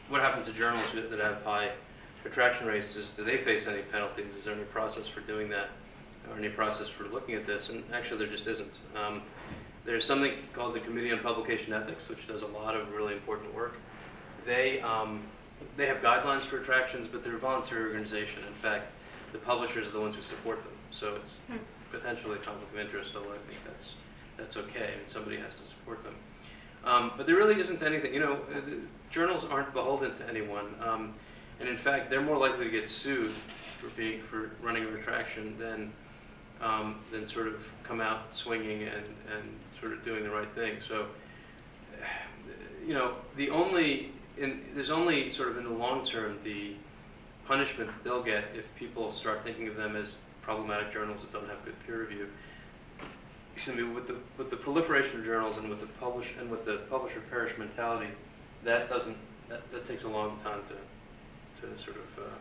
what happens to journals that have high retraction rates? Do they face any penalties? Is there any process for doing that, or any process for looking at this? And actually, there just isn't. There's something called the Committee on Publication Ethics, which does a lot of really important work. They have guidelines for retractions, but they're a voluntary organization. In fact, the publishers are the ones who support them. So it's potentially a conflict of interest, although I think that's okay, and somebody has to support them. But there really isn't anything, you know, journals aren't beholden to anyone. And in fact, they're more likely to get sued for running a retraction than sort of come out swinging and sort of doing the right thing. So, you know, there's only sort of in the long term the punishment that they'll get if people start thinking of them as problematic journals that don't have good peer review. Excuse me, with the proliferation of journals and with the publisher perish mentality, that takes a long time to sort of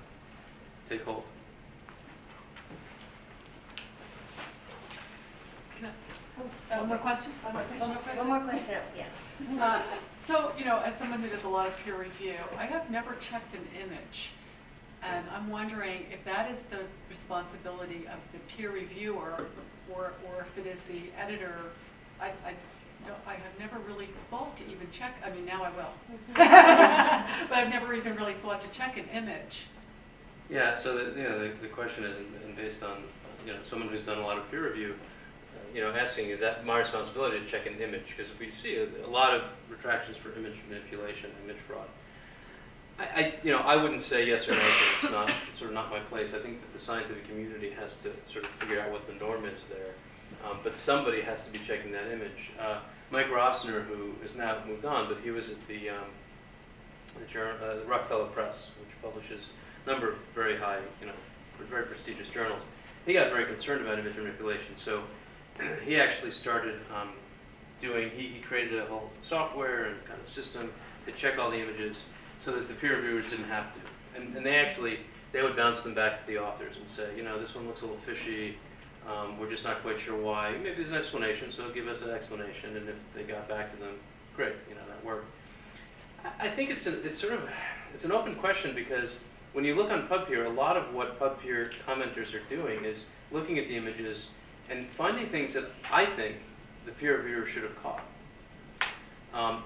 take hold. One more question? One more question, yeah. So, you know, as someone who does a lot of peer review, I have never checked an image. And I'm wondering if that is the responsibility of the peer reviewer or if it is the editor. I have never really thought to even check. I mean, now I will. But I've never even really thought to check an image. Yeah, so the question is, and based on, you know, someone who's done a lot of peer review, you know, asking, is that my responsibility to check an image? Because we see a lot of retractions for image manipulation, image fraud. I wouldn't say yes or no, because it's sort of not my place. I think that the scientific community has to sort of figure out what the norm is there. But somebody has to be checking that image. Mike Rossner, who is now moved on, but he was at the Rockefeller Press, which publishes a number of very high, you know, very prestigious journals. He got very concerned about image manipulation, so he actually started he created a whole software and kind of system to check all the images so that the peer reviewers didn't have to. And they would bounce them back to the authors and say, you know, this one looks a little fishy, we're just not quite sure why. Maybe there's an explanation, so give us an explanation, and if they got back to them, great, you know, that worked. I think it's an open question, because when you look on PubPeer, a lot of what PubPeer commenters are doing is looking at the images and finding things that I think the peer reviewer should have caught,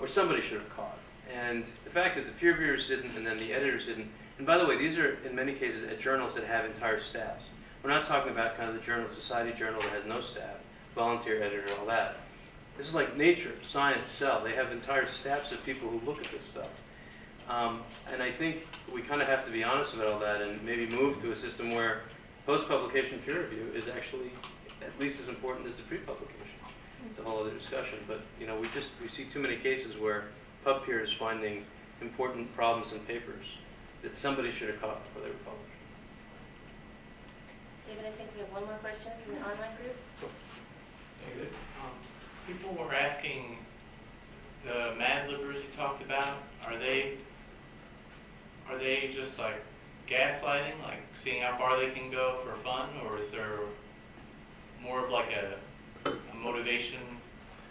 or somebody should have caught. And the fact that the peer reviewers didn't and then the editors didn't, and by the way, these are in many cases at journals that have entire staffs. We're not talking about kind of the journal, society journal that has no staff, volunteer editor, all that. This is like Nature, Science, Cell. They have entire staffs of people who look at this stuff. And I think we kind of have to be honest about all that and maybe move to a system where post-publication peer review is actually at least as important as the pre-publication. It's a whole other discussion, but you know, we see too many cases where PubPeer is finding important problems in papers that somebody should have caught before they were published. David, I think we have one more question from the online group. David, People were asking, the Mad Libbers you talked about, are they just like gaslighting, like seeing how far they can go for fun, or is there more of like a motivation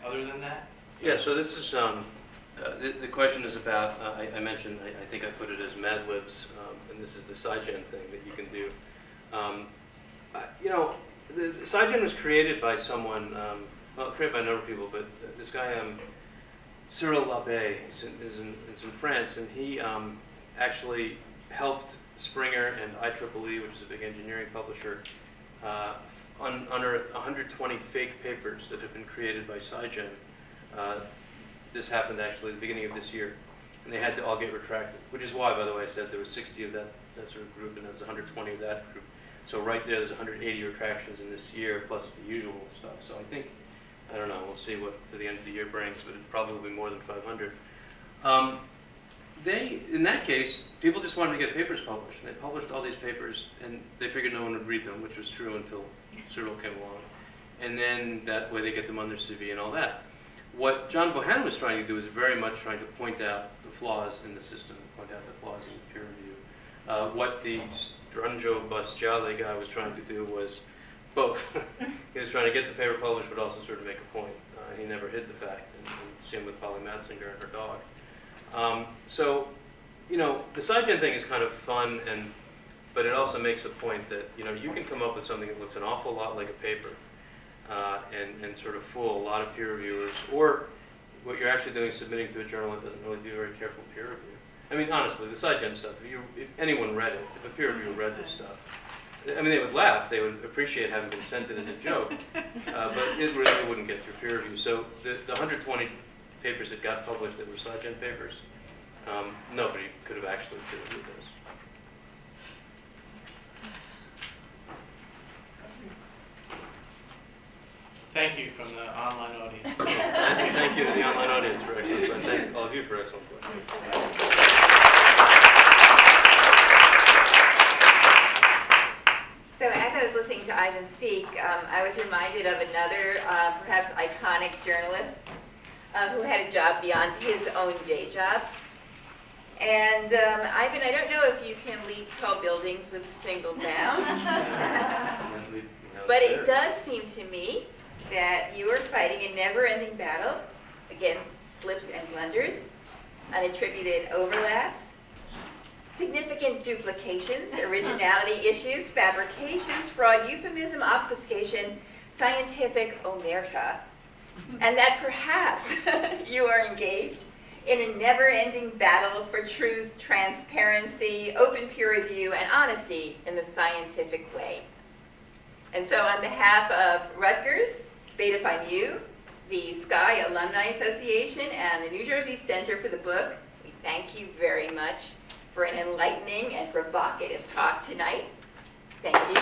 other than that? Yeah, so this is, the question is about, I mentioned, I think I put it as Mad Libs, and this is the SciGen thing that you can do. You know, the SciGen was created by someone, well, created by a number of people, but this guy, Cyril Labbe, is in France, and he actually helped Springer and IEEE, which is a big engineering publisher, unearth 120 fake papers that have been created by SciGen. This happened actually at the beginning of this year, and they had to all get retracted, which is why, by the way, I said there was 60 of that sort of group, and there was 120 of that group. So right there, there's 180 retractions in this year, plus the usual stuff. So I think, I don't know, we'll see what to the end of the year brings, but it probably will be more than 500. In that case, people just wanted to get papers published. And they published all these papers, and they figured no one would read them, which was true until Cyril came along. And then that way they get them on their CV and all that. What John Bohannon was trying to do is very much trying to point out the flaws in the system, point out the flaws in the peer review. What the Stranjo Basciale guy was trying to do was both. He was trying to get the paper published, but also sort of make a point. He never hid the fact, and same with Polly Matzinger and her dog. So, you know, the SciGen thing is kind of fun, but it also makes a point that, you know, you can come up with something that looks an awful lot like a paper, and sort of fool a lot of peer reviewers, or what you're actually doing is submitting to a journal that doesn't really do very careful peer review. I mean, honestly, the SciGen stuff, if anyone read it, if a peer reviewer read this stuff, I mean, they would laugh, they would appreciate having been sent it as a joke, but it really wouldn't get through peer review. So the 120 papers that got published that were SciGen papers, nobody could have actually peer reviewed those. Thank you from the online audience. Thank you to the online audience for excellent questions. Thank all of you for excellent questions. So as I was listening to Ivan speak, I was reminded of another perhaps iconic journalist who had a job beyond his own day job. And Ivan, I don't know if you can leap tall buildings with a single bound, but it does seem to me that you are fighting a never-ending battle against slips and blunders, unattributed overlaps, significant duplications, originality issues, fabrications, fraud, euphemism, obfuscation, scientific omerta, and that perhaps you are engaged in a never-ending battle for truth, transparency, open peer review, and honesty in the scientific way. And so on behalf of Rutgers, Beta Phi Mu, the Sky Alumni Association, and the New Jersey Center for the Book, we thank you very much for an enlightening and provocative talk tonight. Thank you.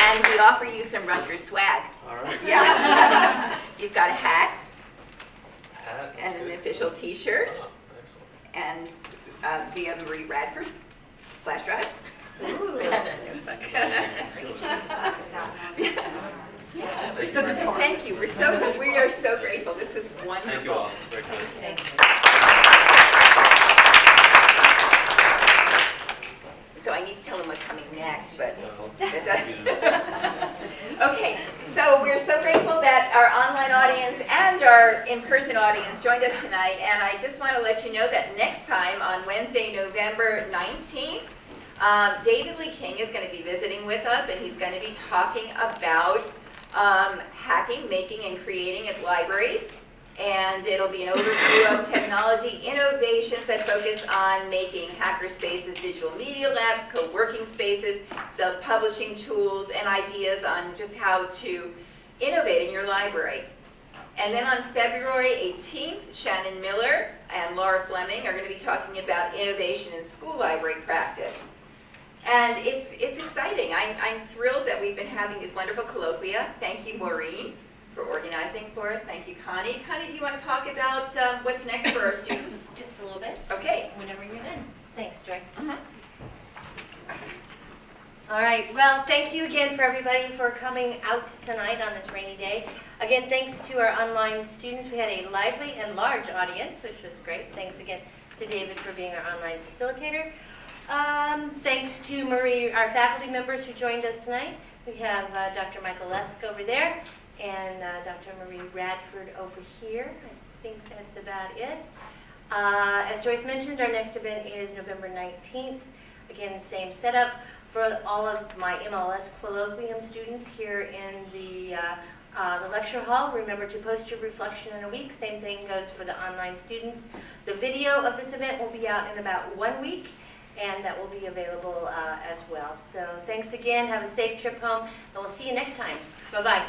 And we offer you some Rutgers swag. All right. Yeah. You've got a hat Hat, and an good. official T-shirt, Oh, excellent. and the Marie Radford flash drive. Ooh. Thank you. We are so grateful. This was wonderful. Thank you all. It's very kind. Thank you. So I need to tell them what's coming next, but No. it does. Okay, so we're so grateful that our online audience and our in-person audience joined us tonight, and I just want to let you know that next time on Wednesday, November 19th, David Lee King is going to be visiting with us, and he's going to be talking about hacking, making, and creating at libraries. And it'll be an overview of technology innovations that focus on making hacker spaces, digital media labs, co-working spaces, self-publishing tools, and ideas on just how to innovate in your library. And then on February 18th, Shannon Miller and Laura Fleming are going to be talking about innovation in school library practice. And it's exciting. I'm thrilled that we've been having these wonderful colloquia. Thank you, Maureen, for organizing for us. Thank you, Connie. Connie, do you want to talk about what's next for our students? Just a little bit, Okay. whenever you're in. Thanks, Joyce. All right, well, thank you again for everybody for coming out tonight on this rainy day. Again, thanks to our online students. We had a lively and large audience, which was great. Thanks again to David for being our online facilitator. Thanks to Marie, our faculty members who joined us tonight. We have Dr. Michael Lesk over there and Dr. Marie Radford over here. I think that's about it. As Joyce mentioned, our next event is November 19th. Again, same setup for all of my MLS colloquium students here in the lecture hall. Remember to post your reflection in a week. Same thing goes for the online students. The video of this event will be out in about 1 week, and that will be available as well. So thanks again. Have a safe trip home, and we'll see you next time. Bye-bye.